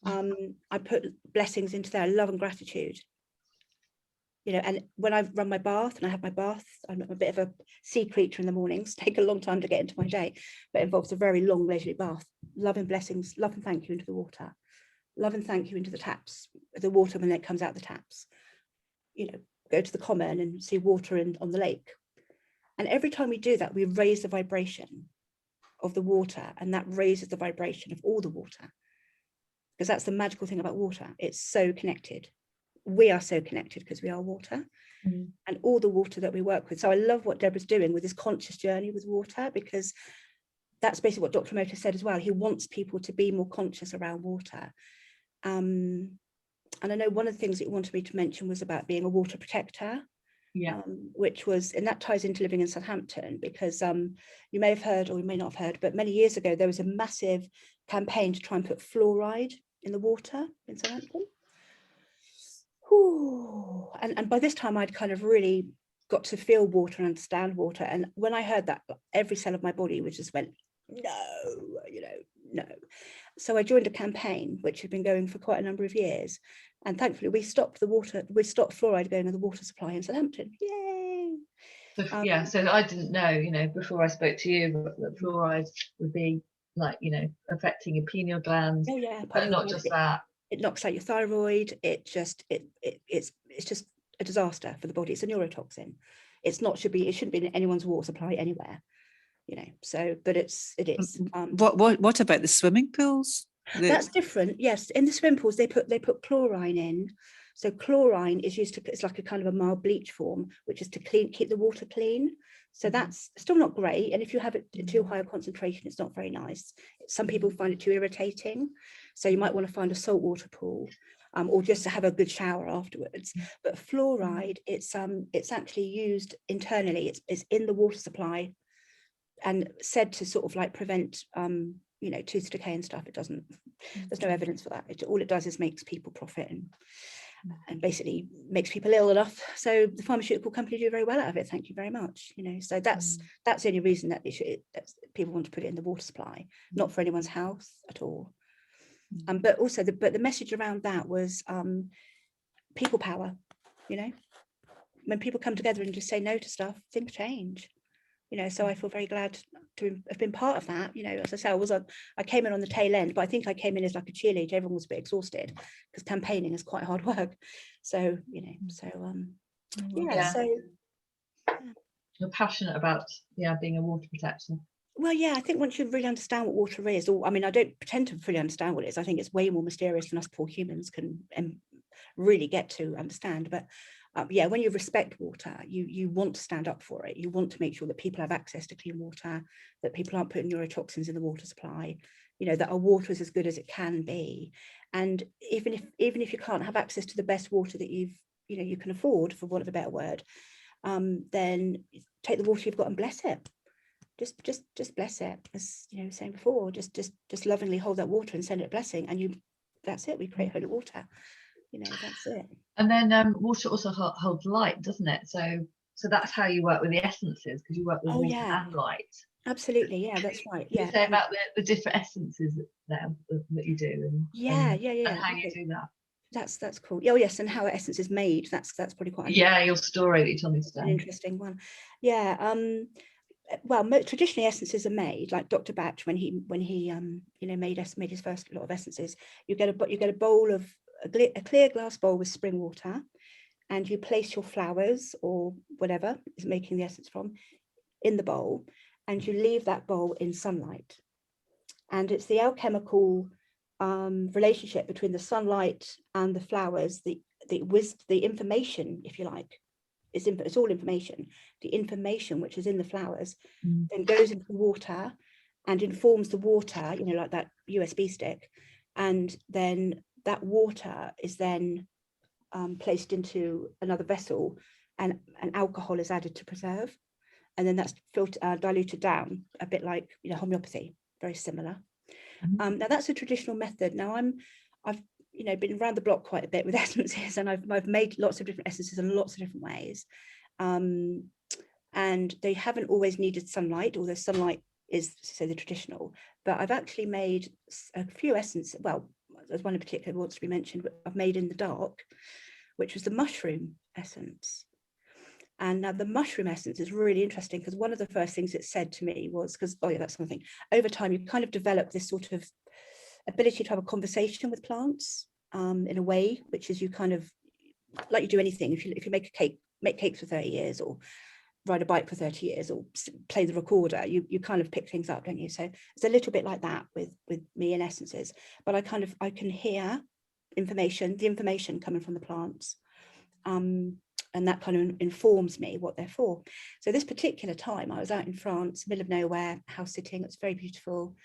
I put blessings into there, love and gratitude. You know, and when I run my bath and I have my bath, I'm a bit of a sea creature in the mornings, take a long time to get into my day, but it involves a very long leisurely bath. Love and blessings, love and thank you into the water. Love and thank you into the taps, the water when it comes out the taps. You know, go to the common and see water on the lake. And every time we do that, we raise the vibration of the water, and that raises the vibration of all the water. Because that's the magical thing about water. It's so connected. We are so connected because we are water, and all the water that we work with. So I love what Deborah's doing with this conscious journey with water, because that's basically what Dr. Mota said as well. He wants people to be more conscious around water. And I know one of the things that he wanted me to mention was about being a water protector, which was, and that ties into living in Southampton, because you may have heard, or you may not have heard, but many years ago, there was a massive campaign to try and put fluoride in the water in Southampton. And by this time I'd kind of really got to feel water and understand water. And when I heard that, every cell of my body was just went, no, you know, no. So I joined a campaign which had been going for quite a number of years. And thankfully we stopped fluoride going in the water supply in Southampton. Yay! So, so I didn't know, you know, before I spoke to you, that fluoride would be like, you know, affecting your pineal glands. Oh yeah, but not just that. It knocks out your thyroid. It's just a disaster for the body. It's a neurotoxin. It shouldn't be in anyone's water supply anywhere, you know. So, but it is. What about the swimming pools? That's different. Yes, in the swimming pools they put chlorine in. So chlorine is used to, it's like a kind of a mild bleach form, which is to keep the water clean. So that's still not great. And if you have it too high a concentration, it's not very nice. Some people find it too irritating. So you might want to find a saltwater pool, or just to have a good shower afterwards. But fluoride, it's actually used internally. It's in the water supply, and said to sort of like prevent you know, tooth decay and stuff. It doesn't. There's no evidence for that. All it does is makes people profit and basically makes people ill enough. So the pharmaceutical company do very well out of it. Thank you very much. You know, so that's the only reason that people want to put it in the water supply, not for anyone's health at all. But also the message around that was people power. You know, when people come together and just say no to stuff, things change. You know, so I feel very glad to have been part of that. You know, as I say, I came in on the tail end, but I think I came in as like a cheerleader. Everyone was a bit exhausted because campaigning is quite hard work. So, you know, so So you're passionate about being a water protector. Well, yeah, I think once you really understand what water is, or I mean, I don't pretend to fully understand what it is. I think it's way more mysterious than us poor humans can really get to understand. But yeah, when you respect water, you want to stand up for it. You want to make sure that people have access to clean water, that people aren't putting neurotoxins in the water supply, you know, that our water is as good as it can be. And even if you can't have access to the best water that you can afford, for want of a better word, then take the water you've got and bless it. Just bless it, as you know, saying before, just lovingly hold that water and send it a blessing, and that's it. We create holy water, you know, that's it. And then water also holds light, doesn't it? So that's how you work with the essences, because you work with water and light. Absolutely, yeah, that's right. Yeah. Say about the different essences that you do, and how you do that. That's cool. Oh yes, and how essence is made. That's probably quite your story that you told me today. An interesting one. Yeah. Well, traditionally essences are made like Dr. Batch when he made his first lot of essences. You get a bowl of a clear glass bowl with spring water, and you place your flowers or whatever is making the essence from in the bowl, and you leave that bowl in sunlight. And it's the alchemical relationship between the sunlight and the flowers, the information, if you like. It's all information. The information which is in the flowers then goes into the water and informs the water, you know, like that USB stick. And then that water is then placed into another vessel, and an alcohol is added to preserve. And then that's diluted down, a bit like, you know, homeopathy, very similar. Now that's a traditional method. Now I've been around the block quite a bit with essences, and I've made lots of different essences in lots of different ways, and they haven't always needed sunlight, although sunlight is, say, the traditional. But I've actually made a few essences. Well, there's one in particular that wants to be mentioned, but I've made in the dark, which was the mushroom essence. And now the mushroom essence is really interesting, because one of the first things it said to me was, that's one thing, over time you kind of develop this sort of ability to have a conversation with plants in a way, which is, you kind of, like you do anything, if you make cakes for 30 years, or ride a bike for 30 years, or play the recorder, you kind of pick things up, don't you? So it's a little bit like that with me and essences, but I can hear the information coming from the plants, and that kind of informs me what they're for. So this particular time I was out in France, middle of nowhere, house sitting. It's very beautiful.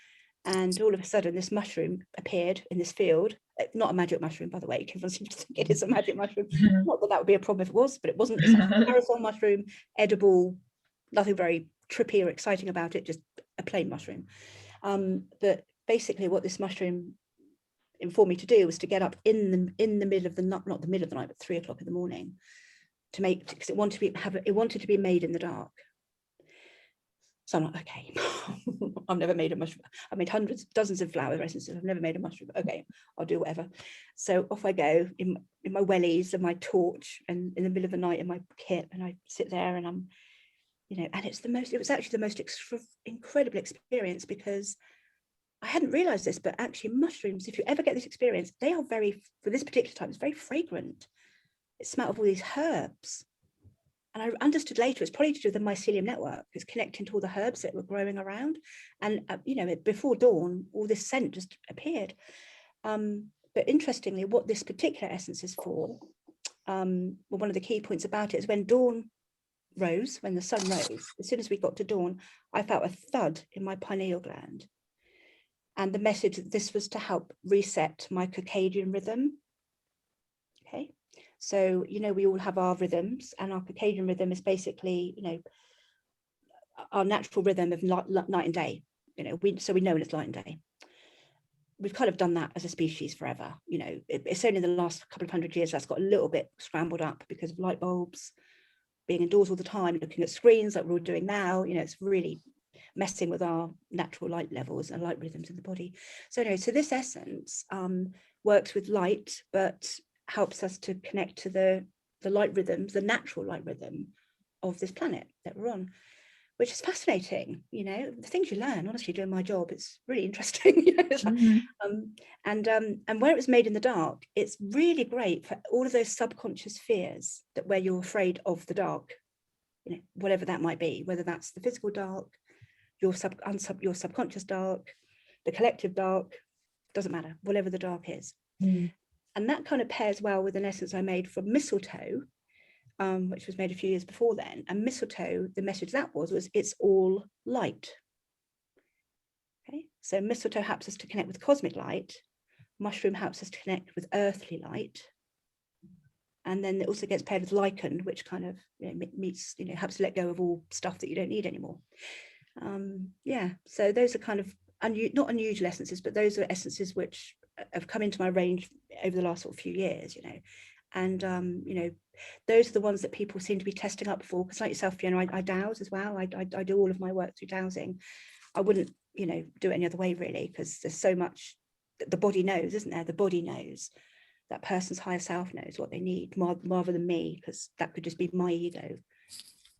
And all of a sudden this mushroom appeared in this field. Not a magic mushroom, by the way. Everyone seems to think it is a magic mushroom. Not that would be a problem if it was, but it wasn't. It's a parasol mushroom, edible, nothing very trippy or exciting about it, just a plain mushroom. But basically what this mushroom informed me to do was to get up in the middle of the night, not the middle of the night, but 3 o'clock in the morning, because it wanted to be made in the dark. So I'm like, okay, I've never made a mushroom. I've made dozens of flower essences. I've never made a mushroom. Okay, I'll do whatever. So off I go in my wellies and my torch, and in the middle of the night in my kit, and I sit there, and I'm, and it was actually the most incredible experience, because I hadn't realized this, but actually mushrooms, if you ever get this experience, they are for this particular time, it's very fragrant. It smelled of all these herbs. And I understood later it's probably to do with the mycelium network. It's connecting to all the herbs that were growing around. And, before dawn, all this scent just appeared. But interestingly, what this particular essence is for, one of the key points about it is when dawn rose, when the sun rose, as soon as we got to dawn, I felt a thud in my pineal gland. And the message that this was to help reset my circadian rhythm. Okay. So, we all have our rhythms, and our circadian rhythm is basically, our natural rhythm of night and day. So we know when it's light and day. We've kind of done that as a species forever. It's only in the last couple of 100 years that's got a little bit scrambled up because of light bulbs, being indoors all the time, looking at screens like we're all doing now. It's really messing with our natural light levels and light rhythms in the body. So anyway, so this essence works with light, but helps us to connect to the light rhythms, the natural light rhythm of this planet that we're on, which is fascinating. The things you learn, honestly, doing my job, it's really interesting. And where it was made in the dark, it's really great for all of those subconscious fears where you're afraid of the dark, whatever that might be, whether that's the physical dark, your subconscious dark, the collective dark, doesn't matter, whatever the dark is. And that kind of pairs well with an essence I made from mistletoe, which was made a few years before then. And mistletoe, the message that was it's all light. Okay, so mistletoe helps us to connect with cosmic light. Mushroom helps us to connect with earthly light. And then it also gets paired with lichen, which kind of meets, helps to let go of all stuff that you don't need anymore. Yeah, so those are kind of not unusual essences, but those are essences which have come into my range over the last sort of few years, and those are the ones that people seem to be testing up for. Because like yourself, Fiona, I dowse as well. I do all of my work through dowsing. I wouldn't, do it any other way really, because there's so much that the body knows, isn't there? The body knows. That person's higher self knows what they need, rather than me, because that could just be my ego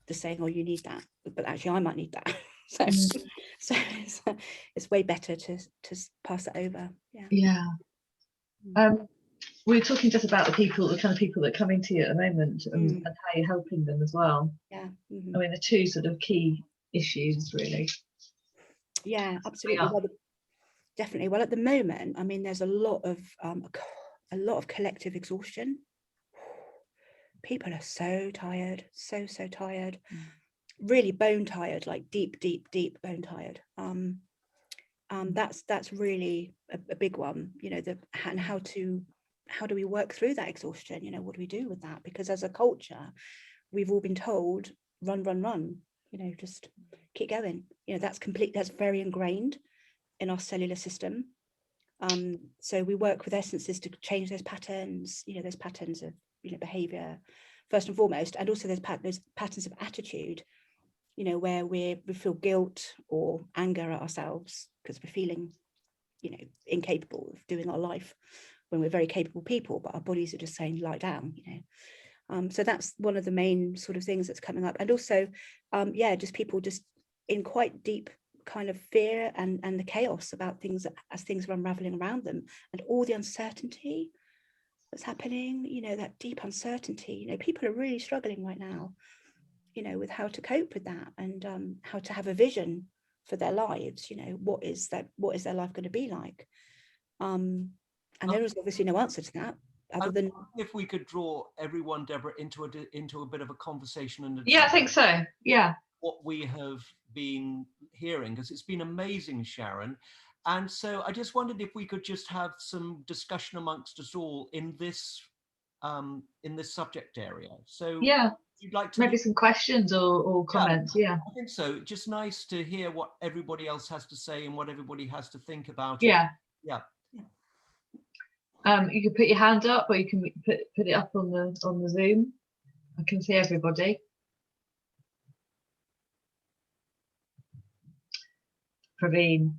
just saying, oh, you need that, but actually I might need that. So it's way better to pass it over. Yeah. We were talking just about the kind of people that are coming to you at the moment, and how you're helping them as well. Yeah. I mean, the two sort of key issues, really. Yeah, absolutely. Well, definitely. Well, at the moment, I mean, there's a lot of collective exhaustion. People are so tired, so tired, really bone tired, like deep bone tired. That's really a big one, and how do we work through that exhaustion? What do we do with that? Because as a culture, we've all been told, run, just keep going. That's very ingrained in our cellular system. So we work with essences to change those patterns, those patterns of behavior first and foremost, and also those patterns of attitude, where we feel guilt or anger at ourselves because we're feeling incapable of doing our life when we're very capable people, but our bodies are just saying lie down. So that's one of the main sort of things that's coming up. And also just people just in quite deep kind of fear and the chaos about things as things are unraveling around them, and all the uncertainty that's happening, that deep uncertainty. People are really struggling right now, with how to cope with that, and how to have a vision for their lives. What is their life going to be like? And there is obviously no answer to that other than if we could draw everyone, Deborah, into a bit of a conversation and I think so. Yeah. What we have been hearing, because it's been amazing, Sharon. And so I just wondered if we could just have some discussion amongst us all in this subject area. So yeah, you'd like to maybe some questions or comments. Yeah, I think so. Just nice to hear what everybody else has to say and what everybody has to think about it. Yeah. You can put your hand up, or you can put it up on the Zoom. I can see everybody. Praveen.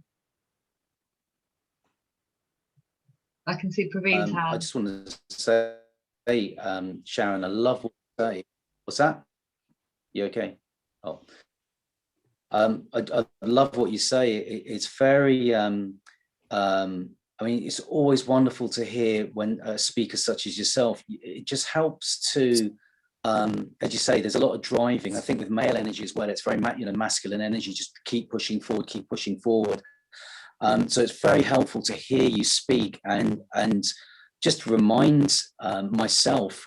I can see Praveen's hand. I just want to say, Sharon, I love what you say. What's that? You okay? Oh, I love what you say. It's very, I mean, it's always wonderful to hear when speakers such as yourself. It just helps to, as you say, there's a lot of driving. I think with male energy as well, it's very masculine energy. Just keep pushing forward. So it's very helpful to hear you speak and just remind myself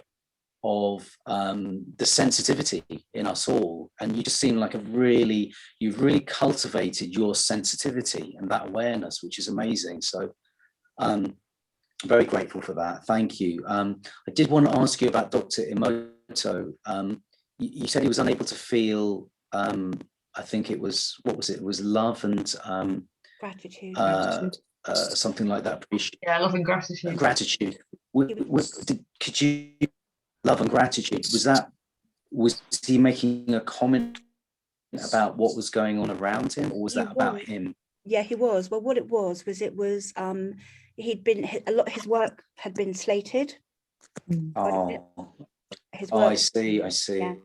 of the sensitivity in us all. And you just seem like you've really cultivated your sensitivity and that awareness, which is amazing. So very grateful for that. Thank you. I did want to ask you about Dr. Emoto. You said he was unable to feel, I think it was, what was it? It was love and gratitude. Something like that. Yeah, love and gratitude. Gratitude. Could you love and gratitude? Was he making a comment about what was going on around him, or was that about him? Yeah, he was. Well, what it was he'd been his work had been slated. Oh, his work, I see. Yeah.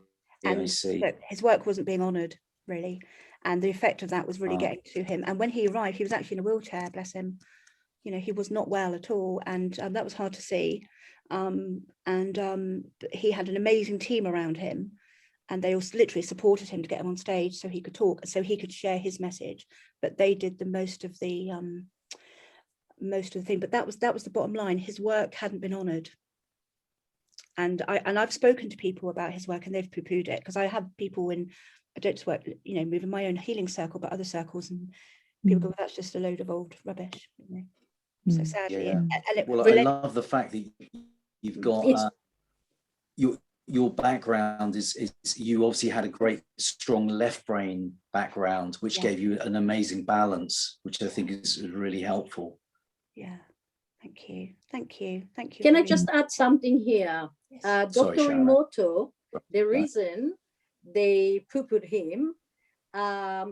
And I see. So his work wasn't being honoured, really. And the effect of that was really getting to him. And when he arrived, he was actually in a wheelchair, bless him. He was not well at all. And that was hard to see. He had an amazing team around him. and they also literally supported him to get him on stage so he could talk, so he could share his message. But they did the most of the thing. But that was the bottom line. His work hadn't been honoured. And I've spoken to people about his work, and they've poo-pooed it, because I have people in, I don't just work, you know, moving my own healing circle, but other circles, and people go, well, that's just a load of old rubbish. You know? So sadly, well, I love the fact that you've got your background is you obviously had a great strong left brain background, which gave you an amazing balance, which I think is really helpful. Yeah. Thank you. Thank you. Thank you. Can I just add something here? Yes. Dr. Emoto, the reason they poo-pooed him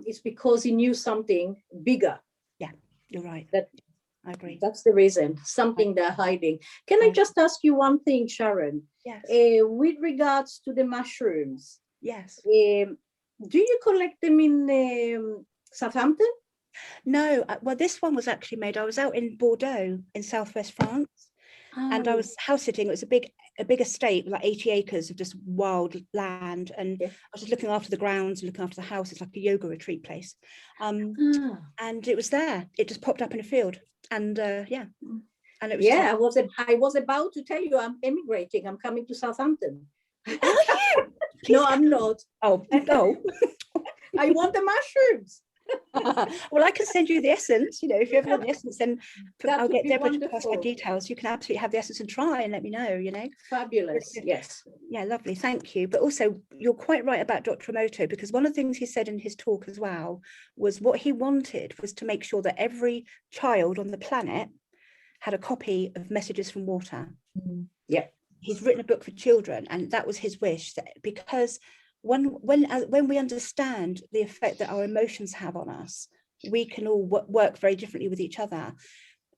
is because he knew something bigger. Yeah, you're right. I agree. That's the reason, something they're hiding. Can I just ask you one thing, Sharon? Yes. With regards to the mushrooms. Yes. Do you collect them in Southampton? No, well, this one was actually made. I was out in Bordeaux in southwest France, and I was house sitting. It was a big estate with like 80 acres of just wild land, and I was just looking after the grounds and looking after the house. It's like a yoga retreat place, and it was there. It just popped up in a field, and and it was I was about to tell you I'm emigrating. I'm coming to Southampton. Are you? No, I'm not. Oh no. I want the mushrooms. Well, I can send you the essence. You know, if you ever want the essence, then I'll get Deborah to pass my wonderful. details. You can absolutely have the essence and try and let me know. You know, Fabulous. Yes. Yeah, lovely. Thank you. But also, you're quite right about Dr. Emoto, because one of the things he said in his talk as well was what he wanted was to make sure that every child on the planet had a copy of Messages from Water. Yeah. He's written a book for children, and that was his wish, because when we understand the effect that our emotions have on us, we can all work very differently with each other.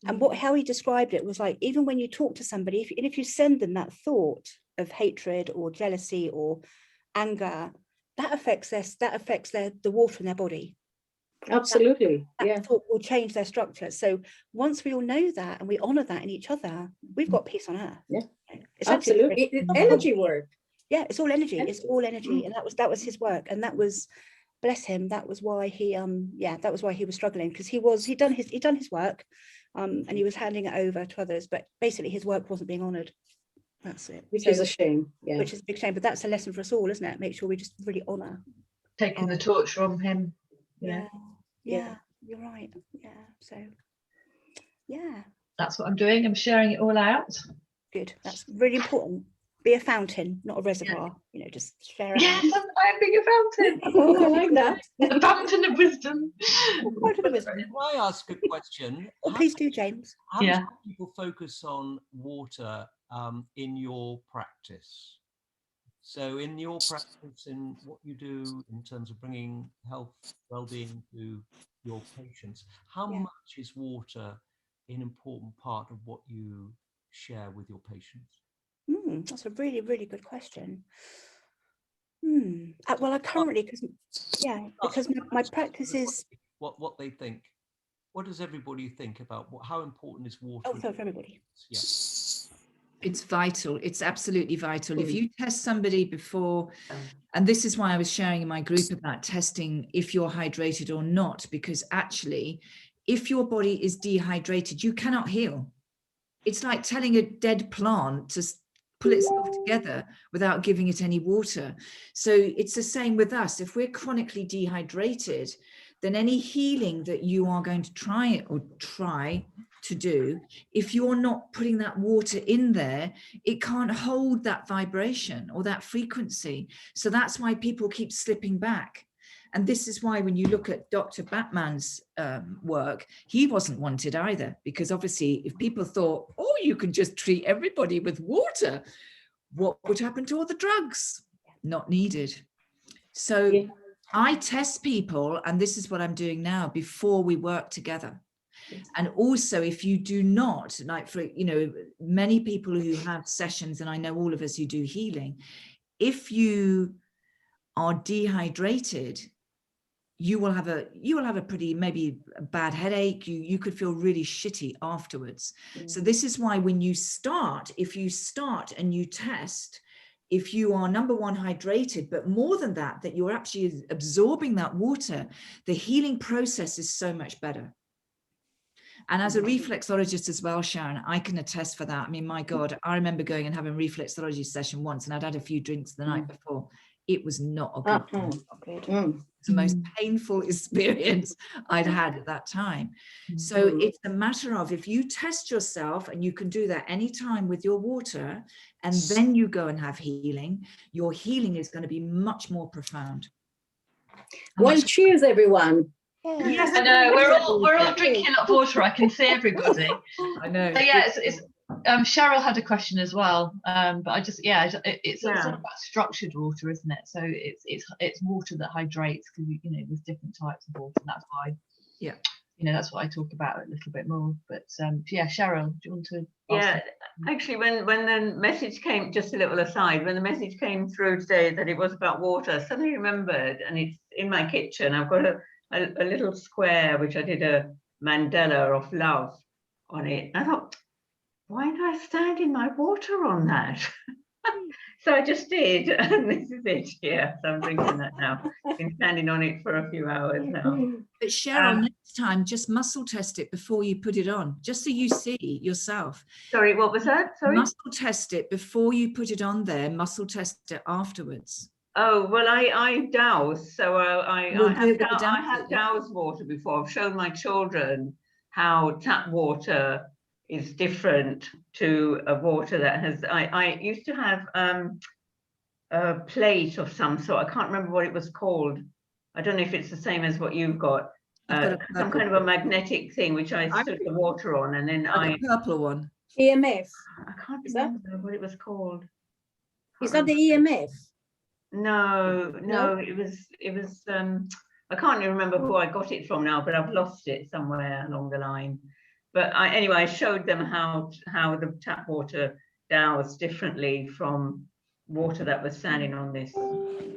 And how he described it was like, even when you talk to somebody, if you send them that thought of hatred or jealousy or anger, that affects the water in their body. Absolutely. That thought will change their structure. So once we all know that and we honor that in each other, we've got peace on earth. Yeah, it's absolutely. It's energy work. Yeah, it's all energy. It's all energy, and that was his work, and that was, bless him, that was why he that was why he was struggling, because he'd done his work, and he was handing it over to others, but basically his work wasn't being honored. That's it. Which is a shame. Yeah. Which is a big shame, but that's a lesson for us all, isn't it? Make sure we just really honor. Taking the torch from him. Yeah, you're right. Yeah, so yeah. That's what I'm doing. I'm sharing it all out. Good. That's really important. Be a fountain, not a reservoir. You know, just share it. Yes, I'm being a fountain. Oh, I like that. A fountain of wisdom. Can I ask a question? Oh, please do, James. How do people focus on water in your practice? So in your practice, in what you do in terms of bringing health, well-being to your patients, how much is water an important part of what you share with your patients? That's a really, really good question. Well, I currently, because my practice is what they think. What does everybody think about how important is water? Oh, for everybody. Yeah. It's vital. It's absolutely vital. If you test somebody before, and this is why I was sharing in my group about testing if you're hydrated or not, because actually, if your body is dehydrated, you cannot heal. It's like telling a dead plant to pull itself together without giving it any water. So it's the same with us. If we're chronically dehydrated, then any healing that you are going to try to do, if you're not putting that water in there, it can't hold that vibration or that frequency. So that's why people keep slipping back. And this is why when you look at Dr. Batman's work, he wasn't wanted either, because obviously if people thought, oh, you can just treat everybody with water, what would happen to all the drugs? Not needed. So I test people, and this is what I'm doing now before we work together. And also, if you do not, like for, many people who have sessions, and I know all of us who do healing, if you are dehydrated, you will have a pretty, maybe a bad headache. You could feel really shitty afterwards. So this is why when you start, if you start and you test, if you are, number one, hydrated, but more than that, that you're actually absorbing that water, the healing process is so much better. And as a reflexologist as well, Sharon, I can attest for that. I mean, my God, I remember going and having a reflexology session once, and I'd had a few drinks the night before. It was not a good time. It's the most painful experience I'd had at that time. So it's a matter of, if you test yourself, and you can do that anytime with your water, and then you go and have healing, your healing is going to be much more profound. Well, cheers, everyone. Yes, I know, we're all drinking a lot of water. I can see everybody. I know. So yeah, Cheryl had a question as well, but I just it's all about structured water, isn't it? So it's water that hydrates, because there's different types of water. And that's why that's what I talk about a little bit more. But yeah, Cheryl, do you want to? Actually, when the message came, just a little aside, when the message came through today that it was about water, I suddenly remembered, and it's in my kitchen. I've got a little square which I did a mandala of love on it. I thought, why don't I stand in my water on that? So I just did, and this is it here. So I'm drinking that now. Been standing on it for a few hours now. But Cheryl, next time, just muscle test it before you put it on, just so you see yourself. Sorry, what was that? Sorry? Muscle test it before you put it on there, muscle test it afterwards. Oh, well, I douse. So I have doused water before. I've shown my children how tap water is different to a water that has, I used to have a plate of some sort. I can't remember what it was called. I don't know if it's the same as what you've got. Some kind of a magnetic thing which I stood the water on, and then a purple one. EMF. I can't remember what it was called. Is that the EMF? No, it was I can't even remember who I got it from now, but I've lost it somewhere along the line. But anyway, I showed them how the tap water doused differently from water that was standing on this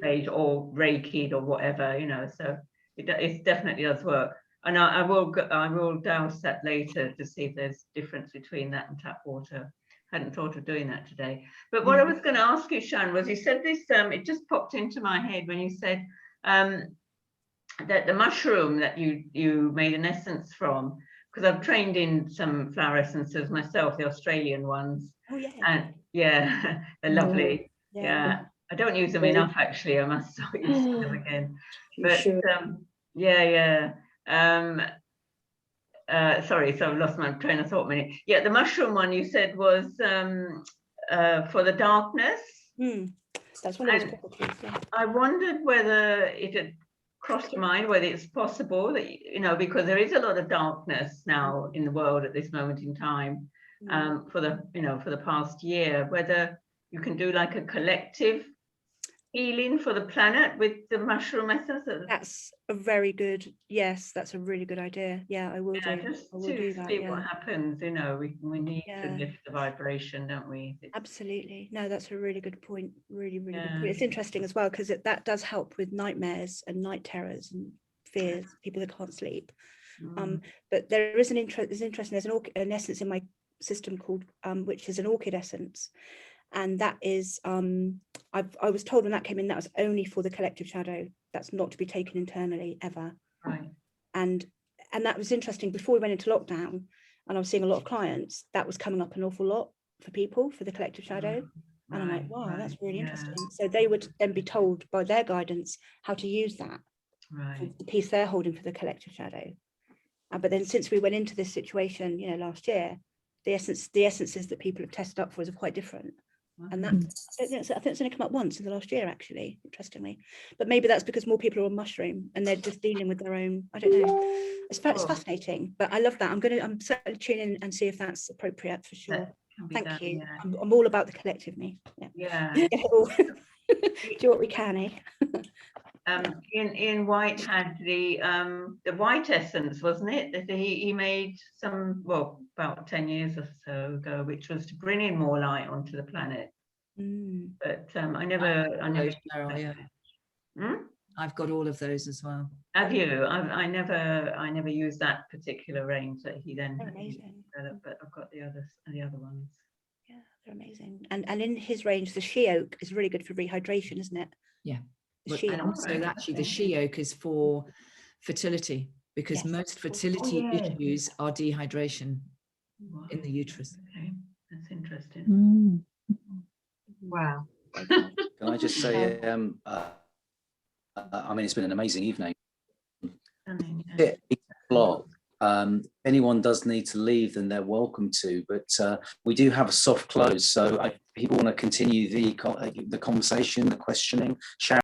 page or rakied or whatever, so it definitely does work. And I will douse that later to see if there's difference between that and tap water. Hadn't thought of doing that today. But what I was going to ask you, Sharon, was you said this, it just popped into my head when you said that the mushroom that you made an essence from, because I've trained in some flower essences myself, the Australian ones. Oh yeah. And yeah, they're lovely. Yeah. I don't use them enough, actually. I must start using them again. But sorry, so I've lost my train of thought a minute. Yeah, the mushroom one you said was for the darkness. That's what I was. I wondered whether it had crossed your mind whether it's possible that because there is a lot of darkness now in the world at this moment in time, for the past year, whether you can do like a collective healing for the planet with the mushroom essence. That's a very good, yes, that's a really good idea. Yeah, I will do. Just to see what happens. We need to lift the vibration, don't we? Absolutely. No, that's a really good point. Really, really good point. It's interesting as well, because that does help with nightmares and night terrors and fears, people that can't sleep. But there is there's an essence in my system called which is an orchid essence. And that is, I was told when that came in, that was only for the collective shadow. That's not to be taken internally ever. Right. And that was interesting. Before we went into lockdown, and I was seeing a lot of clients, that was coming up an awful lot for people, for the collective shadow. And I'm like, wow, that's really interesting. So they would then be told by their guidance how to use that, for the piece they're holding for the collective shadow. But then since we went into this situation, last year, the essences that people have tested up for us are quite different. And that I think it's only come up once in the last year, actually, interestingly. But maybe that's because more people are on mushroom and they're just dealing with their own, I don't know. It's fascinating, but I love that. I'm certainly tune in and see if that's appropriate, for sure. Thank you. Yeah. I'm all about the collective, me. Yeah. Do what we can, eh? Ian White had the white essence, wasn't it? That he made about 10 years or so ago, which was to bring in more light onto the planet. But I never. I've got all of those as well. Have you? I never used that particular range that he then developed, but I've got the other ones. Yeah, They're amazing. And in his range, the she oak is really good for rehydration, isn't it? Yeah. The she And oak. also actually the she oak is for fertility, because Yes. most fertility yes. issues are dehydration Wow. in the uterus. Okay, that's interesting. Wow. Can I just say, I mean, it's been an amazing evening. Stunning, At 8 o'clock, anyone does need to leave, then they're welcome to, but we do have a soft close. So people want to continue the conversation, the questioning. Sharon